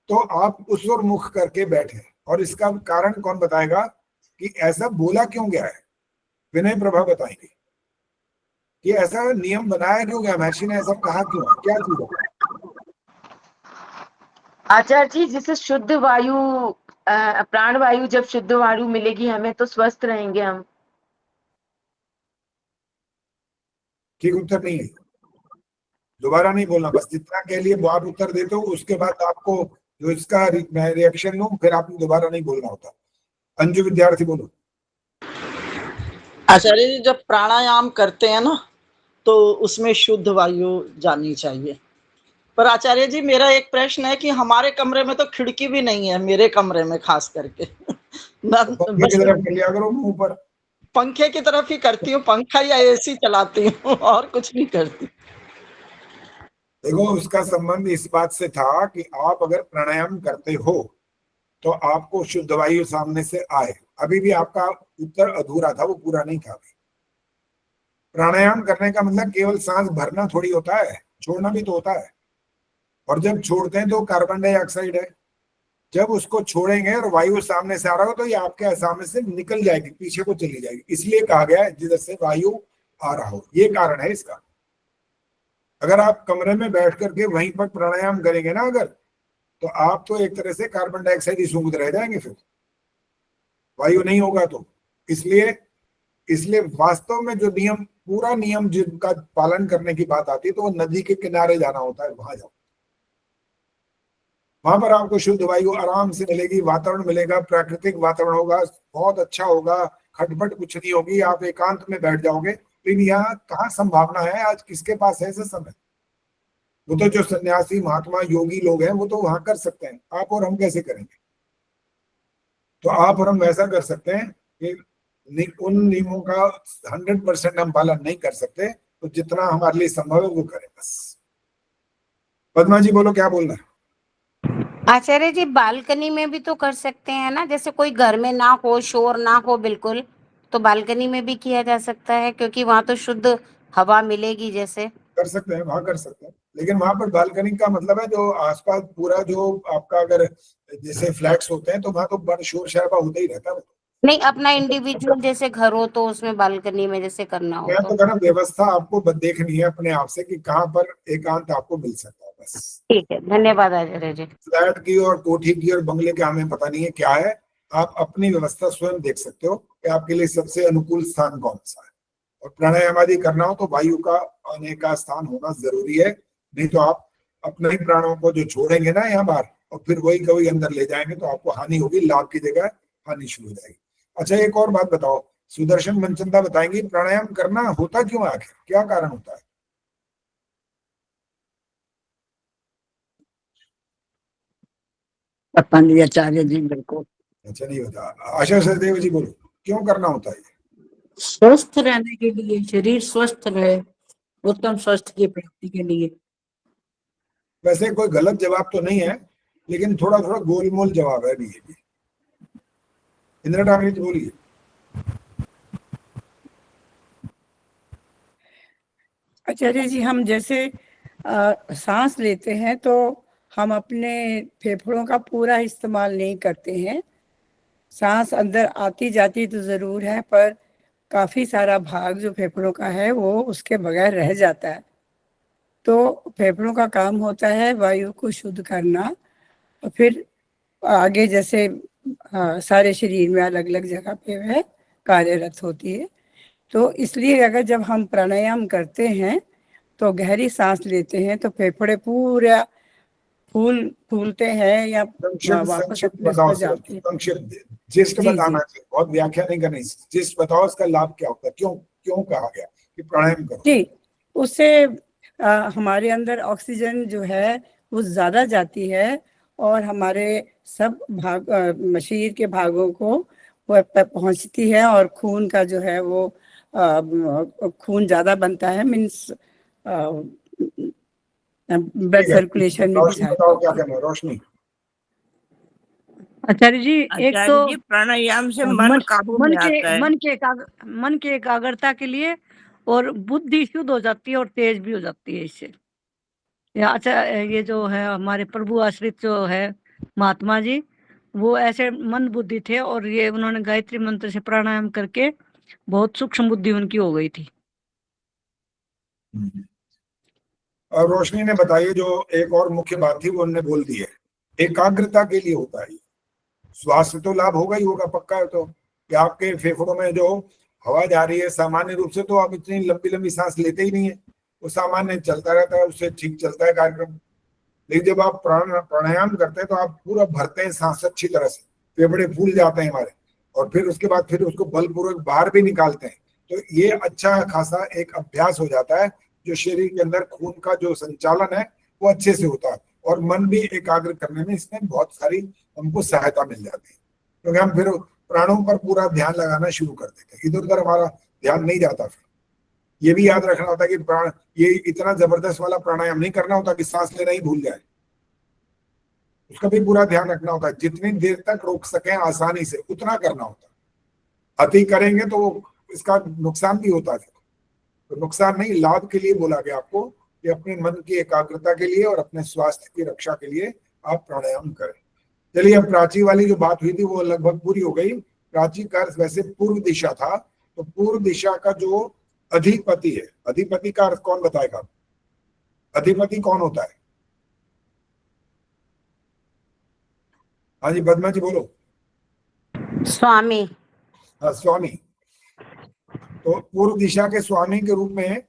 तो आप उस ओर मुख करके बैठे। और इसका कारण कौन बताएगा कि ऐसा बोला क्यों गया है? विनय प्रभा बताएंगे। कि ऐसा नियम बनाया क्यों गया, महर्षि ने ऐसा कहा क्यों, क्या चीज है? आचार्य जी, जैसे शुद्ध वायु, प्राण वायु, जब शुद्ध वायु मिलेगी हमें तो स्वस्थ रहेंगे हम। ठीक उत्तर नहीं है, दोबारा नहीं बोलना, बस जितना कह लिए वो आप उत्तर देते हो, उसके बाद आपको जो इसका मैं रिएक्शन लूं, फिर आपने दोबारा नहीं बोलना होता। अंजु विद्यार्थी बोलो। आचार्य जी, जब प्राणायाम करते हैं ना तो उसमें शुद्ध वायु जानी चाहिए। पर आचार्य जी, मेरा एक प्रश्न है कि हमारे कमरे में तो खिड़की भी नहीं है, मेरे कमरे में खास करके पंखे की तरफ कर लिया करो मुंह पर। पंखे की तरफ ही करती हूँ, पंखा या एसी चलाती हूँ और कुछ नहीं करती। देखो, उसका संबंध इस बात से था कि आप अगर प्राणायाम करते हो तो आपको शुद्ध वायु सामने से आए। अभी भी आपका उत्तर अधूरा था, वो पूरा नहीं था। प्राणायाम करने का मतलब केवल सांस भरना थोड़ी होता है, छोड़ना भी तो होता है। और जब छोड़ते हैं तो कार्बन डाइऑक्साइड है, जब उसको छोड़ेंगे और वायु सामने से आ रहा हो तो ये आपके सामने से निकल जाएगी, पीछे को चली जाएगी। इसलिए कहा गया है जिधर से वायु आ रहा हो, ये कारण है इसका। अगर आप कमरे में बैठ करके वहीं पर प्राणायाम करेंगे ना अगर, तो आप तो एक तरह से कार्बन डाइऑक्साइड ही सूंघते रह जाएंगे, फिर वायु नहीं होगा। तो इसलिए वास्तव में जो नियम, पूरा नियम जिनका पालन करने की बात आती है तो वो नदी के किनारे जाना होता है, वहां जाओ, वहां पर आपको शुद्ध वायु आराम से मिलेगी, वातावरण मिलेगा, प्राकृतिक वातावरण होगा, बहुत अच्छा होगा, खटपट कुछ नहीं होगी, आप एकांत में बैठ जाओगे। लेकिन यहाँ कहाँ संभावना है, आज किसके पास है ऐसा समय? वो तो जो सन्यासी महात्मा योगी लोग हैं वो तो वहां कर सकते हैं, आप और हम कैसे करेंगे? तो आप और हम वैसा कर सकते हैं कि उन नियमों का 100% हम पालन नहीं कर सकते, तो जितना हमारे लिए संभव है वो करें बस। पद्मा जी बोलो, क्या बोलना है? आचार्य जी, बालकनी में भी तो कर सकते हैं ना, जैसे कोई घर में ना हो, शोर ना हो बिल्कुल, तो बालकनी में भी किया जा सकता है, क्योंकि वहां तो शुद्ध हवा मिलेगी। जैसे कर सकते हैं, वहां कर सकते हैं, लेकिन वहां पर बालकनी का मतलब है जो आसपास पूरा जो आपका, अगर जैसे फ्लैट्स होते हैं तो वहां तो बड़ा शोर शराबा होता ही रहता है। नहीं, अपना इंडिविजुअल जैसे घर हो तो उसमें बालकनी में जैसे करना हो मैं तो कह रहा हूं व्यवस्था आपको देखनी है अपने आप से कि कहाँ पर एकांत आपको मिल सकता है, बस। ठीक है, धन्यवाद आचार्य जी। फ्लैट की और कोठी की और बंगले के हमें पता नहीं है क्या है, आप अपनी व्यवस्था स्वयं देख सकते हो कि आपके लिए सबसे अनुकूल स्थान कौन सा है। और प्राणायाम आदि करना हो तो वायु का आने का स्थान होना जरूरी है, नहीं तो आप अपने ही प्राणों को जो छोड़ेंगे ना यहाँ बाहर और फिर वही कभी अंदर ले जाएंगे तो आपको हानि होगी, लाभ की जगह हानि शुरू हो जाएगी। अच्छा, एक और बात बताओ, सुदर्शन मनचंदा बताएंगे प्राणायाम करना होता क्यों है, आखिर क्या कारण होता है? आचार्य जी बिल्कुल अच्छा नहीं होता। आशा सहदेव जी बोलो, क्यों करना होता है? स्वस्थ रहने के लिए, शरीर स्वस्थ रहे, उत्तम स्वास्थ्य की प्राप्ति के लिए। वैसे कोई गलत जवाब तो नहीं है, लेकिन थोड़ा थोड़ा गोलमोल जवाब है भी ये भी। इंदिरा ठाकुर जी बोलिए। आचार्य जी, हम जैसे सांस लेते हैं तो हम अपने फेफड़ों का पूरा इस्तेमाल नहीं करते हैं। सांस अंदर आती जाती तो जरूर है, पर काफी सारा भाग जो फेफड़ों का है वो उसके बगैर रह जाता है। तो फेफड़ों का काम होता है वायु को शुद्ध करना, और फिर आगे जैसे सारे शरीर में अलग अलग जगह पे वह कार्यरत होती है। तो इसलिए अगर जब हम प्राणायाम करते हैं तो गहरी सांस लेते हैं तो फेफड़े पूरा फूलते हैं या वापस अपने पर जाते हैं। जिस्ट बताना चाहिए, बहुत व्याख्या नहीं करनी। जिस्ट बताओ, इसका लाभ क्या होता है, क्यों कहा गया कि प्राणायाम करो? जी, उससे हमारे अंदर ऑक्सीजन जो है वो ज्यादा जाती है और हमारे सब भाग शरीर के भागों को वो पहुंचती है और खून का जो है वो खून ज्यादा बनता है, मीन्स ब्लड सर्कुलेशन में भी बताओ क्या करना है रोशनी। आचार्य जी, एक तो जी, प्राणायाम से मन काबू में आता है, मन के एकाग्रता के लिए, और बुद्धि शुद्ध हो जाती है और तेज भी हो जाती है इससे। अच्छा, ये जो है हमारे प्रभु आश्रित जो है महात्मा जी, वो ऐसे मंद बुद्धि थे और ये उन्होंने गायत्री मंत्र से प्राणायाम करके बहुत सूक्ष्म बुद्धि उनकी हो गई थी। और रोशनी ने बताई जो एक और मुख्य बात थी वो उन्होंने बोल दी है, एकाग्रता के लिए होता है। स्वास्थ्य तो लाभ होगा ही होगा पक्का है, तो कि आपके फेफड़ों में जो हवा जा रही है सामान्य रूप से तो आप इतनी लंबी लंबी सांस लेते ही नहीं है, वो सामान्य चलता रहता है, उससे ठीक चलता है कार्यक्रम। लेकिन जब आप प्राणायाम करते हैं तो आप पूरा भरते हैं सांस अच्छी तरह से, फेफड़े फूल जाते हैं हमारे, और फिर उसके बाद फिर उसको बलपूर्वक बाहर भी निकालते हैं। तो ये अच्छा खासा एक अभ्यास हो जाता है जो शरीर के अंदर खून का जो संचालन है वो अच्छे से होता है, और मन भी एकाग्र करने में इसमें बहुत सारी हमको सहायता मिल जाती है, क्योंकि हम फिर प्राणों पर पूरा ध्यान लगाना शुरू कर देते हैं, इधर उधर हमारा ध्यान नहीं जाता। फिर ये भी याद रखना होता है कि प्राण ये इतना जबरदस्त वाला प्राणायाम नहीं करना होता कि सांस लेना ही भूल जाए, उसका भी पूरा ध्यान रखना होता है। जितनी देर तक रोक सकें आसानी से उतना करना होता है, अति करेंगे तो इसका नुकसान भी होता है। तो नुकसान नहीं, लाभ के लिए बोला गया आपको कि अपने मन की एकाग्रता के लिए और अपने स्वास्थ्य की रक्षा के लिए आप प्राणायाम करें। चलिए, अब प्राची वाली जो बात हुई थी वो लगभग पूरी हो गई। प्राची का अर्थ वैसे पूर्व दिशा था, तो पूर्व दिशा का जो अधिपति है, अधिपति का अर्थ कौन बताएगा? अधिपति कौन होता है? हाँ जी, पद्मा जी बोलो। स्वामी। हाँ, स्वामी। तो पूर्व दिशा के स्वामी के रूप में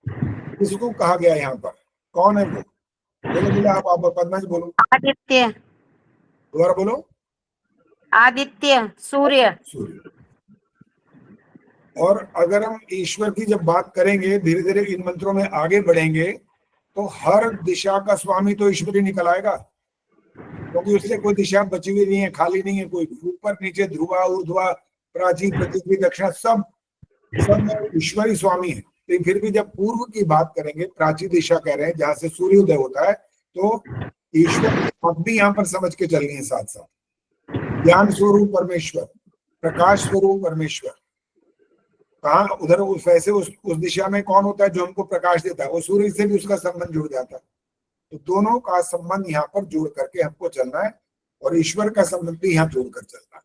किसको कहा गया यहाँ पर? कौन है वो? बोलो बोलो, आप पद्मा जी बोलो। आदित्य। दोबारा बोलो। आदित्य, सूर्य। सूर्य। और अगर हम ईश्वर की जब बात करेंगे, धीरे धीरे इन मंत्रों में आगे बढ़ेंगे, तो हर दिशा का स्वामी तो ईश्वर ही निकल आएगा, क्योंकि उससे कोई दिशा बची हुई नहीं है, खाली नहीं है कोई। ऊपर नीचे, ध्रुवा, ऊर्ध्वा, प्राची, पृथ्वी, दक्षिण, सब ईश्वरी स्वामी है। तो फिर भी जब पूर्व की बात करेंगे, प्राची दिशा कह रहे हैं जहां से सूर्योदय होता है, तो ईश्वर अब भी यहाँ पर समझ के चलनी है साथ साथ। ज्ञान स्वरूप परमेश्वर, प्रकाश स्वरूप परमेश्वर, कहा उधर उस वैसे उस दिशा में कौन होता है जो हमको प्रकाश देता है? वो सूर्य से भी उसका संबंध जुड़ जाता है। तो दोनों का संबंध यहाँ पर जोड़ करके हमको चलना है, और ईश्वर का संबंध भी यहाँ जोड़ कर चलना है।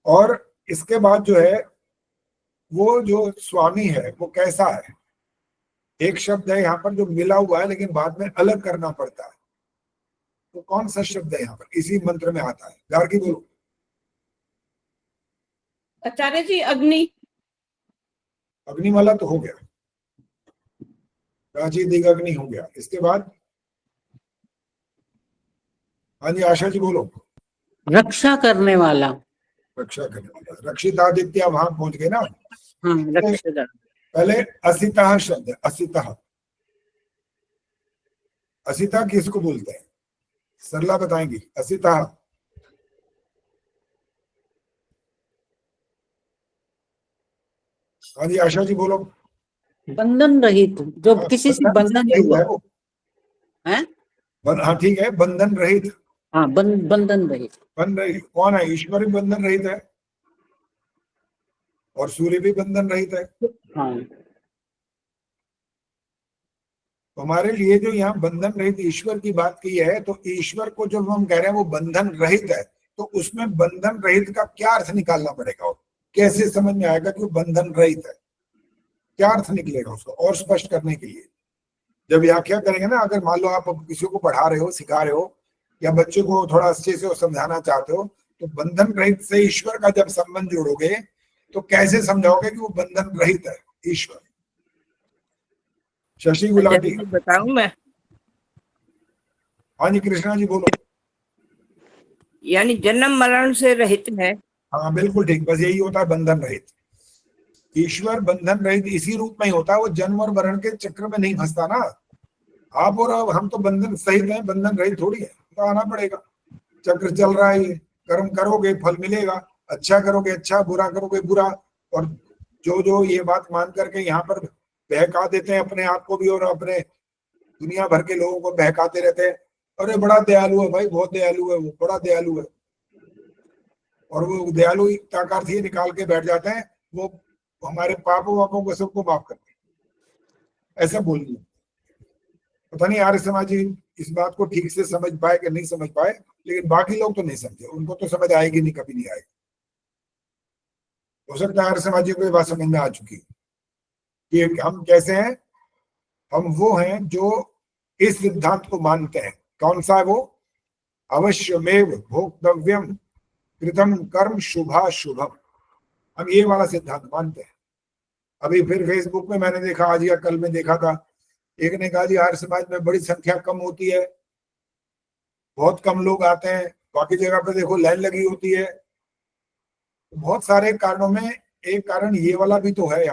और इसके बाद जो है वो जो स्वामी है वो कैसा है? एक शब्द है यहाँ पर जो मिला हुआ है लेकिन बाद में अलग करना पड़ता है, तो कौन सा शब्द है यहाँ पर? इसी मंत्र में आता है। गार्गी बोलो। आचार्य जी, अग्नि। अग्नि वाला तो हो गया, प्राची दिग्अग्नि हो गया। इसके बाद हाँ जी, आशा जी बोलो। रक्षा करने वाला। रक्षा करने वाला, रक्षित आदित्य, वहां पहुंच गए ना। हाँ, रक्षित। पहले असितः शब्द है, असितः। असितः किसको बोलते हैं? सरला बताएंगी। असितः हाँ जी, आशा जी बोलो। बंधन रहित, जो किसी से बंधन नहीं हुआ है। हाँ ठीक है, बंधन रहित। हाँ, बंधन रहित। बंधन रहित कौन है? ईश्वर भी बंधन रहित है, और सूर्य भी बंधन रहित है। हाँ। हमारे लिए जो यहाँ बंधन रहित ईश्वर की बात की है, तो ईश्वर को जब हम कह रहे हैं वो बंधन रहित है, तो उसमें बंधन रहित का क्या अर्थ निकालना पड़ेगा? और कैसे समझ में आएगा कि वो बंधन रहित है? क्या अर्थ निकलेगा उसको और स्पष्ट करने के लिए जब व्याख्या करेंगे ना? अगर मान लो आप किसी को पढ़ा रहे हो, सिखा रहे हो, या बच्चे को थोड़ा अच्छे से समझाना चाहते हो, तो बंधन रहित से ईश्वर का जब संबंध जोड़ोगे तो कैसे समझाओगे कि वो बंधन रहित है ईश्वर? शशि गुलाटी बताऊं मैं? हाँ जी, कृष्णा जी बोलो। यानी जन्म मरण से रहित है। हाँ बिल्कुल ठीक, बस यही होता है बंधन रहित। ईश्वर बंधन रहित इसी रूप में ही होता है, वो जन्म और मरण के चक्र में नहीं फंसता ना। आप और हम तो बंधन सहित हैं, बंधन रहित थोड़ी है, तो आना पड़ेगा। चक्र चल रहा है, ये कर्म करोगे फल मिलेगा, अच्छा करोगे अच्छा, बुरा करोगे बुरा। और जो जो ये बात मान करके यहाँ पर बहका देते हैं अपने आप को भी, और अपने दुनिया भर के लोगों को बहकाते रहते हैं, अरे बड़ा दयालु है भाई, बहुत दयालु है वो, बड़ा दयालु है। और वो दयालुता का अर्थ ये निकाल के बैठ जाते हैं वो हमारे पापों वापों को सबको माफ करते हैं, ऐसा बोल दिया। पता नहीं आर्य समाजी इस बात को ठीक से समझ पाए कि नहीं समझ पाए, लेकिन बाकी लोग तो नहीं समझे, उनको तो समझ आएगी नहीं, कभी नहीं आएगी। हो सकता है आर्य समाजी को ये बात समझ में आ चुकी कि हम कैसे हैं हम वो हैं जो इस सिद्धांत को मानते हैं। कौन सा है वो? अवश्यमेव भोक्तव्यम कृतम कर्म शुभाशुभम। हम ये वाला सिद्धांत मानते हैं। अभी फिर फेसबुक में मैंने देखा, आज या कल में देखा था, एक ने कहा जी आर्य समाज में बड़ी संख्या कम होती है, बहुत कम लोग आते हैं, बाकी जगह पे देखो लाइन लगी होती है। बहुत सारे कारणों में एक कारण ये वाला भी तो है।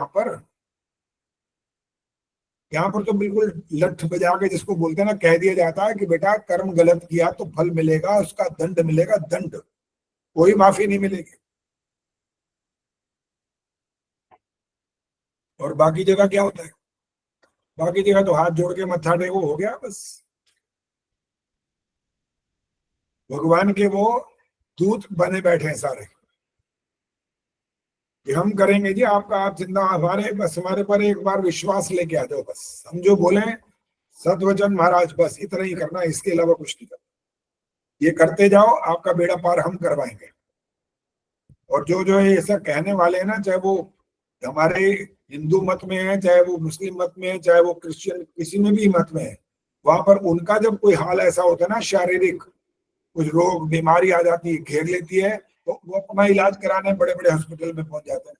यहाँ पर तो बिल्कुल लठ बजा के, जिसको बोलते हैं ना, कह दिया जाता है कि बेटा कर्म गलत किया तो फल मिलेगा, उसका दंड मिलेगा, दंड, कोई माफी नहीं मिलेगी। और बाकी जगह क्या होता है? बाकी जगह तो हाथ जोड़ के मत्था टेको, हो गया बस। भगवान के वो दूत बने बैठे हैं सारे कि हम करेंगे जी आपका, आप जितना हमारे पर एक बार विश्वास लेके आ जाओ, बस हम जो बोले सतवचन महाराज, बस इतना ही करना, इसके अलावा कुछ नहीं करना। ये करते जाओ, आपका बेड़ा पार हम करवाएंगे। और जो जो है ऐसा कहने वाले हैं ना, चाहे वो हमारे हिंदू मत में है, चाहे वो मुस्लिम मत में है, चाहे वो क्रिश्चियन किसी में भी मत में है, वहां पर उनका जब कोई हाल ऐसा होता है ना, शारीरिक कुछ रोग बीमारी आ जाती है, घेर लेती है, तो वो अपना इलाज कराने बड़े बड़े हॉस्पिटल में पहुंच जाते हैं।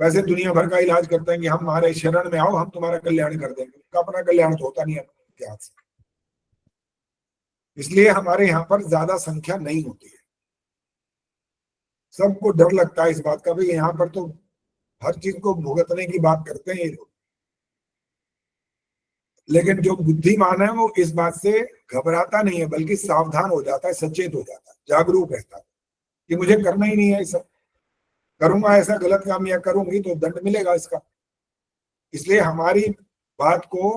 वैसे दुनिया भर का इलाज करते हैं कि हम हमारे शरण में आओ, हम तुम्हारा कल्याण कर देंगे। उनका अपना कल्याण तो होता नहीं है अपने हाथ से। इसलिए हमारे यहाँ पर ज्यादा संख्या नहीं होती है। सबको डर लगता है इस बात का, भाई यहाँ पर तो हर चीज को भुगतने की बात करते हैं ये लोग। लेकिन जो बुद्धिमान है वो इस बात से घबराता नहीं है, बल्कि सावधान हो जाता है, सचेत हो जाता है, जागरूक रहता है कि मुझे करना ही नहीं है, सब करूंगा ऐसा गलत काम या करूंगी तो दंड मिलेगा इसका। इसलिए हमारी बात को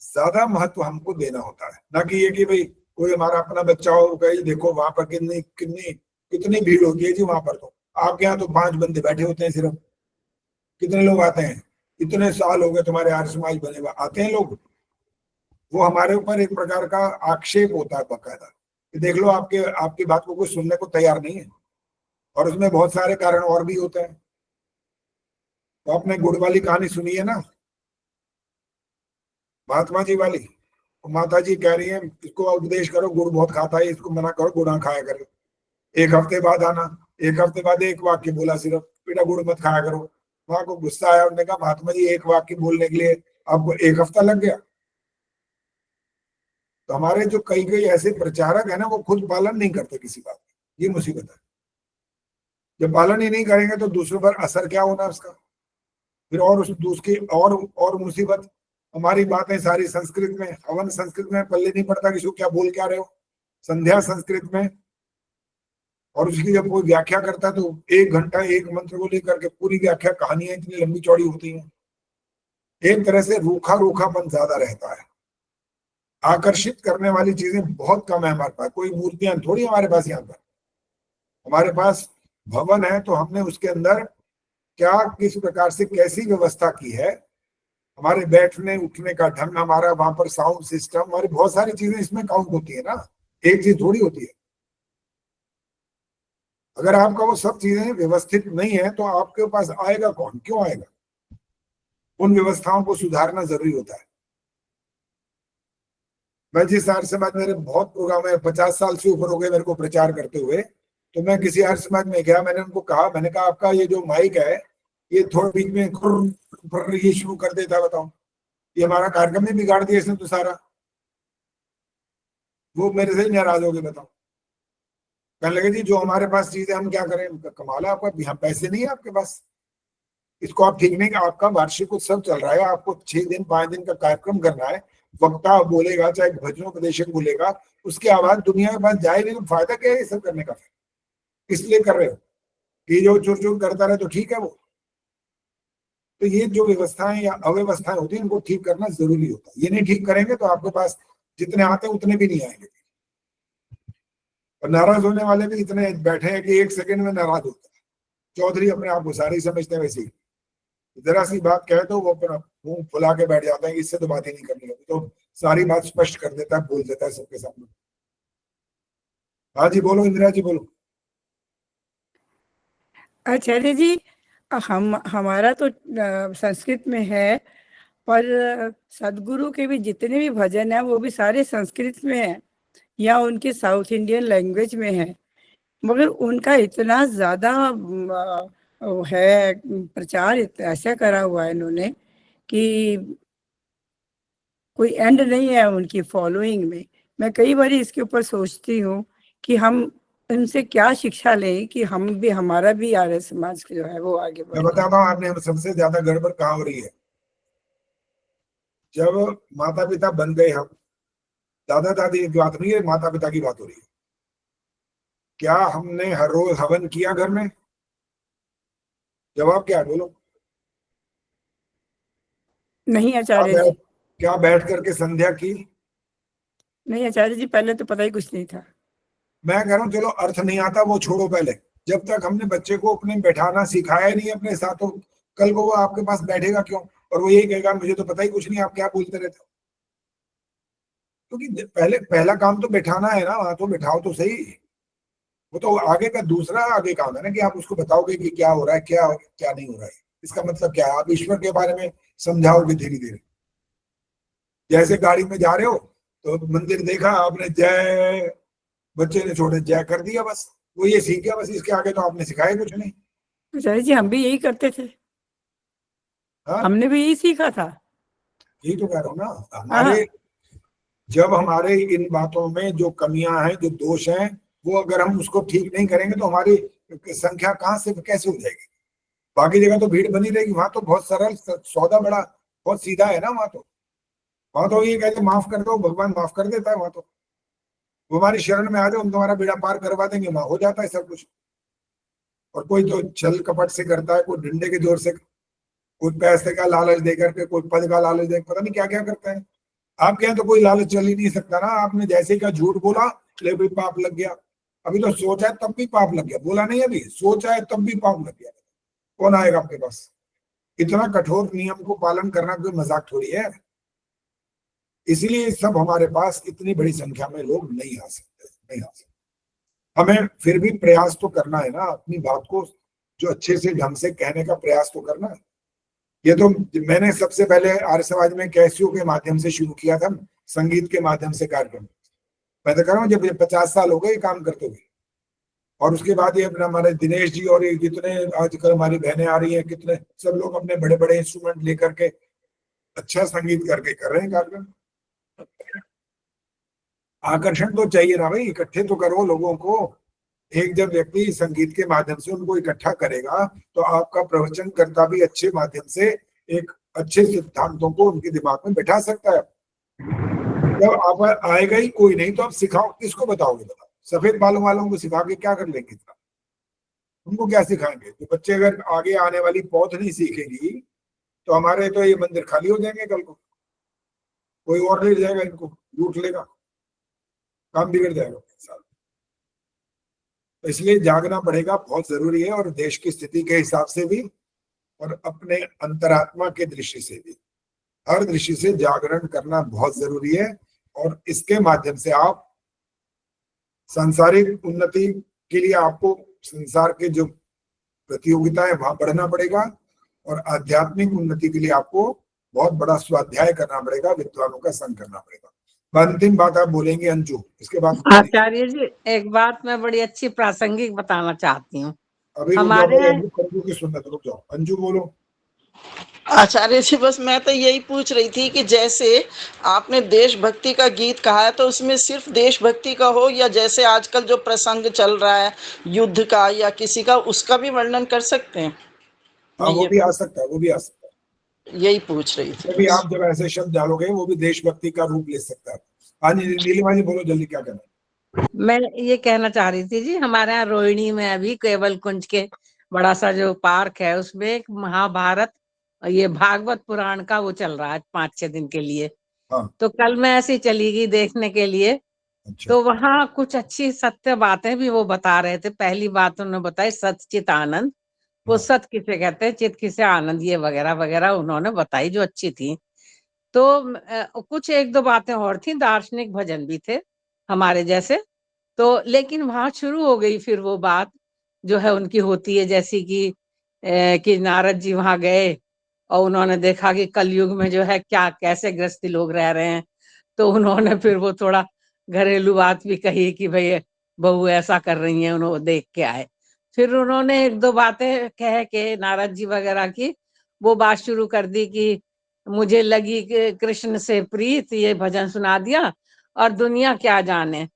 ज्यादा महत्व हमको देना होता है, ना कि ये कि भाई कोई हमारा अपना बच्चा हो, कहीं देखो वहां पर कितनी भीड़ होती है जी। वहां पर तो आपके यहाँ तो 5 बंदे बैठे होते हैं सिर्फ, कितने लोग आते हैं? इतने साल हो गए तुम्हारे आर्य समाज बने हुए, आते हैं लोग। वो हमारे ऊपर एक प्रकार का आक्षेप होता है बाकायदा कि देख लो आपकी बात को कोई सुनने को तैयार नहीं है। और उसमें बहुत सारे कारण और भी होते हैं। तो आपने गुड़ वाली कहानी सुनी है ना, महात्मा जी वाली? तो माता जी कह रही है इसको उपदेश करो, गुड़ बहुत खाता है, इसको मना करो गुड़ ना खाया करो। एक हफ्ते बाद आना, एक हफ्ते बाद एक वाक्य बोला सिर्फ, बेटा गुड़ मत खाया करो। वहां को गुस्सा आया, उन्होंने कहा महात्मा जी एक वाक्य बोलने के लिए आपको 1 हफ्ता लग गया। तो हमारे जो कई ऐसे प्रचारक है ना, वो खुद पालन नहीं करते किसी बात का, ये मुसीबत है। जब पालन ही नहीं करेंगे तो दूसरों पर असर क्या होना उसका? फिर और उस दूसरी और मुसीबत, हमारी बातें सारी संस्कृत में, हवन संस्कृत में, पल्ले नहीं पड़ता कि क्या बोल क्या रहे हो, संध्या संस्कृत में। और उसकी जब कोई व्याख्या करता है तो 1 घंटा एक मंत्र को लेकर के पूरी व्याख्या, कहानियां इतनी लंबी चौड़ी होती हैं। एक तरह से रूखापन ज्यादा रहता है। आकर्षित करने वाली चीजें बहुत कम है हमारे पास। कोई मूर्तियां थोड़ी हमारे पास यहाँ पर, हमारे पास भवन है तो हमने उसके अंदर क्या किस प्रकार से कैसी व्यवस्था की है, हमारे बैठने उठने का ढंग, हमारा वहां पर साउंड सिस्टम, हमारी बहुत सारी चीजें इसमें काउंट होती है ना, एक चीज थोड़ी होती है। अगर आपका वो सब चीजें व्यवस्थित नहीं है तो आपके पास आएगा कौन? क्यों आएगा? उन व्यवस्थाओं को सुधारना जरूरी होता है। मैं जिस आर्य समाज, मेरे बहुत प्रोग्राम है, 50 साल से ऊपर हो गए मेरे को प्रचार करते हुए। तो मैं किसी आर्य समाज में गया, मैंने उनको कहा, मैंने कहा आपका ये जो माइक है ये थोड़ा बीच में ये शुरू कर देता है, बताओ, ये हमारा कार्यक्रम ही बिगाड़ दिया इसने तो सारा। वो मेरे से नाराज हो गए, बताओ। कहने लगे जी जो हमारे पास चीज है हम क्या करें? कमाल है आपका, यहाँ पैसे नहीं है आपके पास, इसको आप ठीक नहीं। आपका वार्षिक उत्सव चल रहा है, आपको 6 दिन 5 दिन का कार्यक्रम करना है, वक्ता बोलेगा, चाहे भजनोपदेशक बोलेगा, उसकी आवाज दुनिया के पास जाए नहीं, तो फायदा क्या है ये सब करने का? इसलिए कर रहे हो कि जो चुर चुर करता रहे तो ठीक है वो। तो ये जो व्यवस्थाएं या अव्यवस्थाएं होती है, इनको ठीक करना जरूरी होता है। ये नहीं ठीक करेंगे तो आपके पास जितने आते हैं उतने भी नहीं आएंगे। और नाराज होने वाले भी इतने बैठे हैं कि 1 सेकंड में नाराज होता है। चौधरी अपने आप को सारे ही समझते हैं, वैसे ही जरा सी बात कहे तो वो अपना मुंह फुला के बैठ जाते हैं कि इससे तो बात ही नहीं करनी होगी, तो सारी बात स्पष्ट कर देता है, बोल देता है सबके सामने। हाँ जी बोलो, इंदिरा जी बोलो। आचार्य जी, हमारा तो संस्कृत में है, पर सदगुरु के भी जितने भी भजन हैं वो भी सारे संस्कृत में हैं या उनकी साउथ इंडियन लैंग्वेज में है, मगर उनका इतना ज्यादा है प्रचार, ऐसा करा हुआ है इन्होंने कि कोई एंड नहीं है उनकी फॉलोइंग में। मैं कई बार इसके ऊपर सोचती हूँ कि हम इनसे क्या शिक्षा लें कि हम भी, हमारा भी आर्य समाज जो है वो आगे बढ़े। मैं बताता हूँ आपने सबसे ज्यादा गड़बड़ कहाँ हो रही है। जब माता पिता बन गए, हम दादा दादी की बात नहीं है, माता पिता की बात हो रही है। क्या हमने हर रोज हवन किया घर में? जवाब क्या है बोलो? नहीं आचार्य जी। क्या बैठ करके संध्या की? नहीं आचार्य जी, पहले तो पता ही कुछ नहीं था। मैं कह रहा हूँ चलो अर्थ नहीं आता वो छोड़ो, पहले जब तक हमने बच्चे को अपने बैठाना सिखाया नहीं अपने साथ, तो कल को वो आपके पास बैठेगा क्यों? और वो यही कहेगा मुझे तो पता ही कुछ नहीं, आप क्या बोलते रहते हो। क्योंकि पहला काम तो बैठाना है ना, वहां तो बैठाओ तो सही। वो तो आगे का दूसरा आगे काम है ना कि आप उसको बताओगे कि क्या हो रहा है, क्या नहीं हो रहा है। इसका मतलब क्या है? आप ईश्वर के बारे में समझाओगे धीरे धीरे। जैसे गाड़ी में जा रहे हो तो मंदिर देखा आपने, जय, बच्चे ने छोड़े जय कर दिया, बस वो ये सीख गया, बस इसके आगे तो आपने सिखाया कुछ नहीं। आचार्य जी हम भी यही करते थे। हाँ? हमने भी यही सीखा था। यही तो कह रहा हूँ ना, जब हमारे इन बातों में जो कमियां हैं, जो दोष हैं, वो अगर हम उसको ठीक नहीं करेंगे तो हमारी संख्या कहाँ से कैसे हो जाएगी। बाकी जगह तो भीड़ बनी रहेगी, वहां तो बहुत सरल सौदा, बड़ा बहुत सीधा है ना। वहां तो ये कहते माफ कर दो, भगवान माफ कर देता है। वहां तो हमारी शरण में आ जाओ, हम तुम्हारा बेड़ा पार करवा देंगे, वहां हो जाता है सब कुछ। और कोई तो छल कपट से करता है, कोई डंडे के जोर से, कोई पैसे का लालच देकर के, कोई पद का लालच देकर, पता नहीं क्या क्या करता है। आपके यहाँ तो कोई लालच चल ही नहीं सकता ना। आपने जैसे का झूठ बोला, ले भाई पाप लग गया। अभी तो सोचा है तब भी पाप लग गया, बोला नहीं अभी, सोचा है तब भी पाप लग गया। कौन आएगा आपके पास? इतना कठोर नियम को पालन करना कोई मजाक थोड़ी है। इसीलिए सब हमारे पास इतनी बड़ी संख्या में लोग नहीं आ सकते। हमें फिर भी प्रयास तो करना है ना, अपनी बात को जो अच्छे से ढंग से कहने का प्रयास तो करना है। ये तो मैंने सबसे पहले आर्य समाज में कैसियो के माध्यम से शुरू किया था, संगीत के माध्यम से कार्यक्रम। मैं तो कह रहा हूँ जब 50 साल हो गए काम करते हुए, और उसके बाद ये अपना हमारे दिनेश जी और ये जितने आजकल हमारी बहनें आ रही हैं, कितने सब लोग अपने बड़े बड़े इंस्ट्रूमेंट लेकर के अच्छा संगीत करके कर रहे हैं कार्यक्रम। आकर्षण तो चाहिए ना भाई, इकट्ठे तो करो लोगों को। एक जब व्यक्ति संगीत के माध्यम से उनको इकट्ठा करेगा तो आपका प्रवचन करता भी अच्छे माध्यम से एक अच्छे सिद्धांतों को उनके दिमाग में बैठा सकता है। जब आप आएगा ही कोई नहीं तो आप सिखाओ, किसको बताओगे? बताओ, सफेद बालों वालों को सिखा के क्या कर लेंगे? उनको क्या सिखाएंगे? तो बच्चे अगर आगे आने वाली पौध नहीं सीखेगी तो हमारे तो ये मंदिर खाली हो जाएंगे कल को। कोई और ले जाएगा, इनको लूट लेगा, काम बिगड़ जाएगा साथ। इसलिए जागना पड़ेगा, बहुत जरूरी है। और देश की स्थिति के हिसाब से भी और अपने अंतरात्मा के दृष्टि से भी, हर दृष्टि से जागरण करना बहुत जरूरी है। और इसके माध्यम से आप सांसारिक उन्नति के लिए आपको संसार के जो प्रतियोगिता है वहां बढ़ना पड़ेगा, और आध्यात्मिक उन्नति के लिए आपको बहुत बड़ा स्वाध्याय करना पड़ेगा, विद्वानों का संग करना पड़ेगा। अंतिम बात आप बोलेंगे अंजू, इसके बाद। आचार्य जी एक बात मैं बड़ी अच्छी प्रासंगिक बताना चाहती हूँ। अभी हमारे अंजू की सुनना, रुक जाओ अंजू बोलो। आचार्य जी बस मैं तो यही पूछ रही थी कि जैसे आपने देशभक्ति का गीत कहा है, तो उसमें सिर्फ देशभक्ति का हो या जैसे आजकल जो प्रसंग चल रहा है युद्ध का या किसी का, उसका भी वर्णन कर सकते हैं? हाँ, वो भी आ सकता है, वो भी आ सकता है। यही पूछ रही थी। अभी आप जब ऐसे शब्द डालोगे वो भी देशभक्ति का रूप ले सकता है। हाँ जी नीलिमा जी बोलो जल्दी, क्या कहना? मैं ये कहना चाह रही थी जी, हमारे यहाँ रोहिणी में अभी केवल कुंज के बड़ा सा जो पार्क है उसमें एक महाभारत, ये भागवत पुराण का वो चल रहा है 5-6 दिन के लिए। हाँ। तो कल मैं ऐसे चली गई देखने के लिए। अच्छा। तो वहाँ कुछ अच्छी सत्य बातें भी वो बता रहे थे। पहली बात उन्होंने बताई सच्चित आनंद, वो सत किसे कहते हैं, चित किसे आनंद, ये वगैरह वगैरह उन्होंने बताई जो अच्छी थी। तो कुछ 1-2 बातें और थी, दार्शनिक भजन भी थे हमारे जैसे। तो लेकिन वहां शुरू हो गई फिर वो बात जो है उनकी होती है, जैसी कि नारद जी वहां गए और उन्होंने देखा कि कलयुग में जो है क्या कैसे गृहस्थी लोग रह रहे हैं, तो उन्होंने फिर वो थोड़ा घरेलू बात भी कही कि भाई बहू ऐसा कर रही है, उन्होंने देख के आए। फिर उन्होंने एक दो बातें कह के नारद जी वगैरह की वो बात शुरू कर दी कि मुझे लगी कि कृष्ण से प्रीत, ये भजन सुना दिया और दुनिया क्या जाने।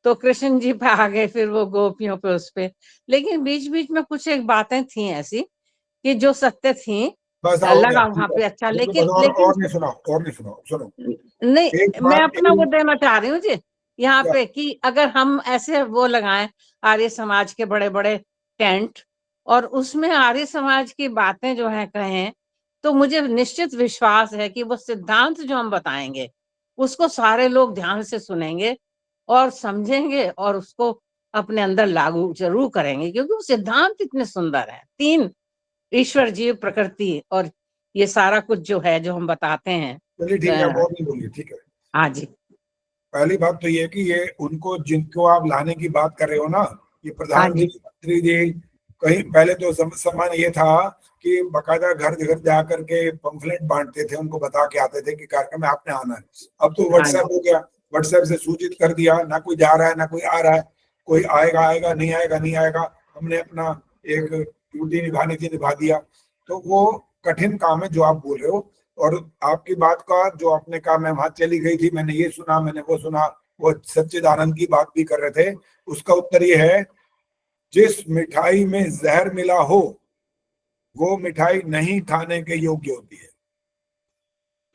तो कृष्ण जी पे आ गए फिर वो गोपियों पे उस पे। लेकिन बीच बीच में कुछ एक बातें थी ऐसी कि जो सत्य थी, बस हो लगा गया, वहां ठीक पे है। अच्छा। बिल्कुल, लेकिन बस और लेकिन नहीं सुनाओ, और नहीं सुनाओ, सुनो। नहीं, एक मैं बात अपना वो देना चाह रही हूँ जी यहाँ क्या? पे कि अगर हम ऐसे वो लगाएं आर्य समाज के बड़े बड़े टेंट और उसमें आर्य समाज की बातें जो है कहें, तो मुझे निश्चित विश्वास है कि वो सिद्धांत जो हम बताएंगे उसको सारे लोग ध्यान से सुनेंगे और समझेंगे और उसको अपने अंदर लागू जरूर करेंगे, क्योंकि वो सिद्धांत इतने सुंदर है। 3 ईश्वर, जीव, प्रकृति और ये सारा कुछ जो है जो हम बताते हैं। चलिए ठीक है, बहुत नहीं बोलिए, ठीक है। हाँ जी। पहली बात तो ये कि ये उनको जिनको आप लाने की बात कर रहे हो ना, ये प्रधानमंत्री मंत्री जी, कहीं पहले तो सम्मान ये था कि बकायदा घर घर जा करके पंफलेट बांटते थे, उनको बता के आते थे कि कार्यक्रम में आपने आना है। अब तो व्हाट्सएप हो गया, व्हाट्सएप से सूचित कर दिया, ना कोई जा रहा है ना कोई आ रहा है, कोई आएगा आएगा, नहीं आएगा नहीं आएगा, हमने अपना एक ड्यूटी निभानी थी, निभा दिया। तो वो कठिन काम है जो आप बोल रहे हो। और आपकी बात का जो आपने कहा मैं वहां चली गई थी, मैंने ये सुना, मैंने वो सुना, वो सच्चिदानंद की बात भी कर रहे थे, उसका उत्तर ये है जिस मिठाई में जहर मिला हो वो मिठाई नहीं खाने के योग्य होती है।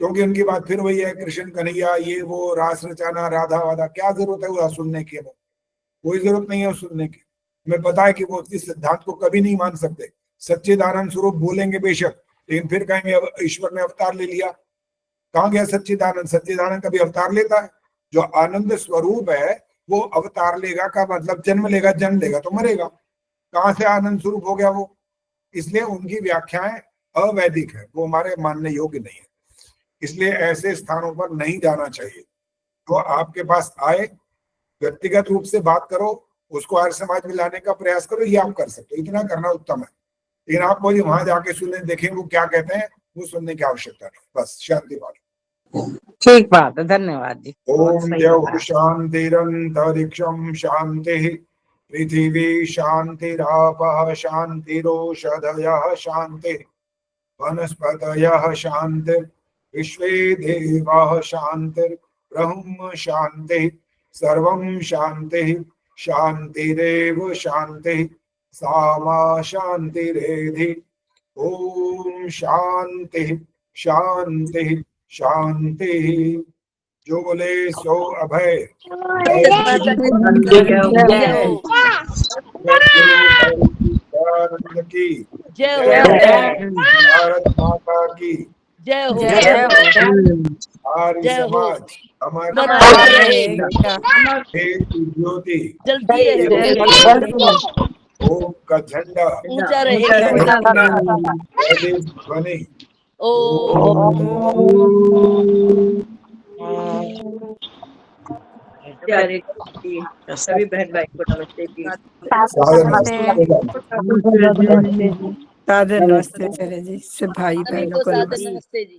क्योंकि उनकी बात फिर वही है, कृष्ण कन्हैया ये वो रास रचाना, राधा वाधा, क्या जरूरत है वो सुनने की? कोई जरूरत नहीं है सुनने की। हमें पता है कि वो इस सिद्धांत को कभी नहीं मान सकते। सच्चिदानंद स्वरूप बोलेंगे बेशक, लेकिन फिर कहेंगे ईश्वर ने अवतार ले लिया। कहाँ गया सच्चिदानंद? सच्चिदानंद कभी अवतार लेता है? जो आनंद स्वरूप है वो अवतार लेगा का मतलब जन्म लेगा, जन्म लेगा तो मरेगा। कहाँ से आनंद स्वरूप हो गया वो? इसलिए उनकी व्याख्याएं अवैदिक है, वो हमारे मानने योग्य नहीं है। इसलिए ऐसे स्थानों पर नहीं जाना चाहिए। तो आपके पास आए, व्यक्तिगत रूप से बात करो, उसको आर्य समाज में लाने का प्रयास करो, ये आप कर सकते हो, इतना करना उत्तम है। लेकिन आपको जो वहां जाके सुने, देखें वो क्या कहते हैं, वो सुनने की आवश्यकता नहीं। बस शांति बात। ठीक बात है, धन्यवाद जी। ओम द्यौः शान्तिरन्तरिक्षं शान्तिः, पृथिवी शान्तिरापः शान्तिरोषधयः शान्तिः, वनस्पतयः शान्तिर्, विश्वे देवाः शान्तिर्ब्रह्म शान्तिः, सर्वं शान्तिः, शान्तिरेव शान्तिः, सा मा शान्तिरेधि। ओम शान्तिः शान्तिः शान्तिः। जो बोले सो अभय। की जय, भारत माता की जय हो, आर्य समाज हमारे ज्योति ओम का झंडा ऊंचा रहेगा, ध्वनि सभी बहन भाई को नमस्ते जी। सादर नमस्ते चले जी, सब भाई बहनों को नमस्ते जी।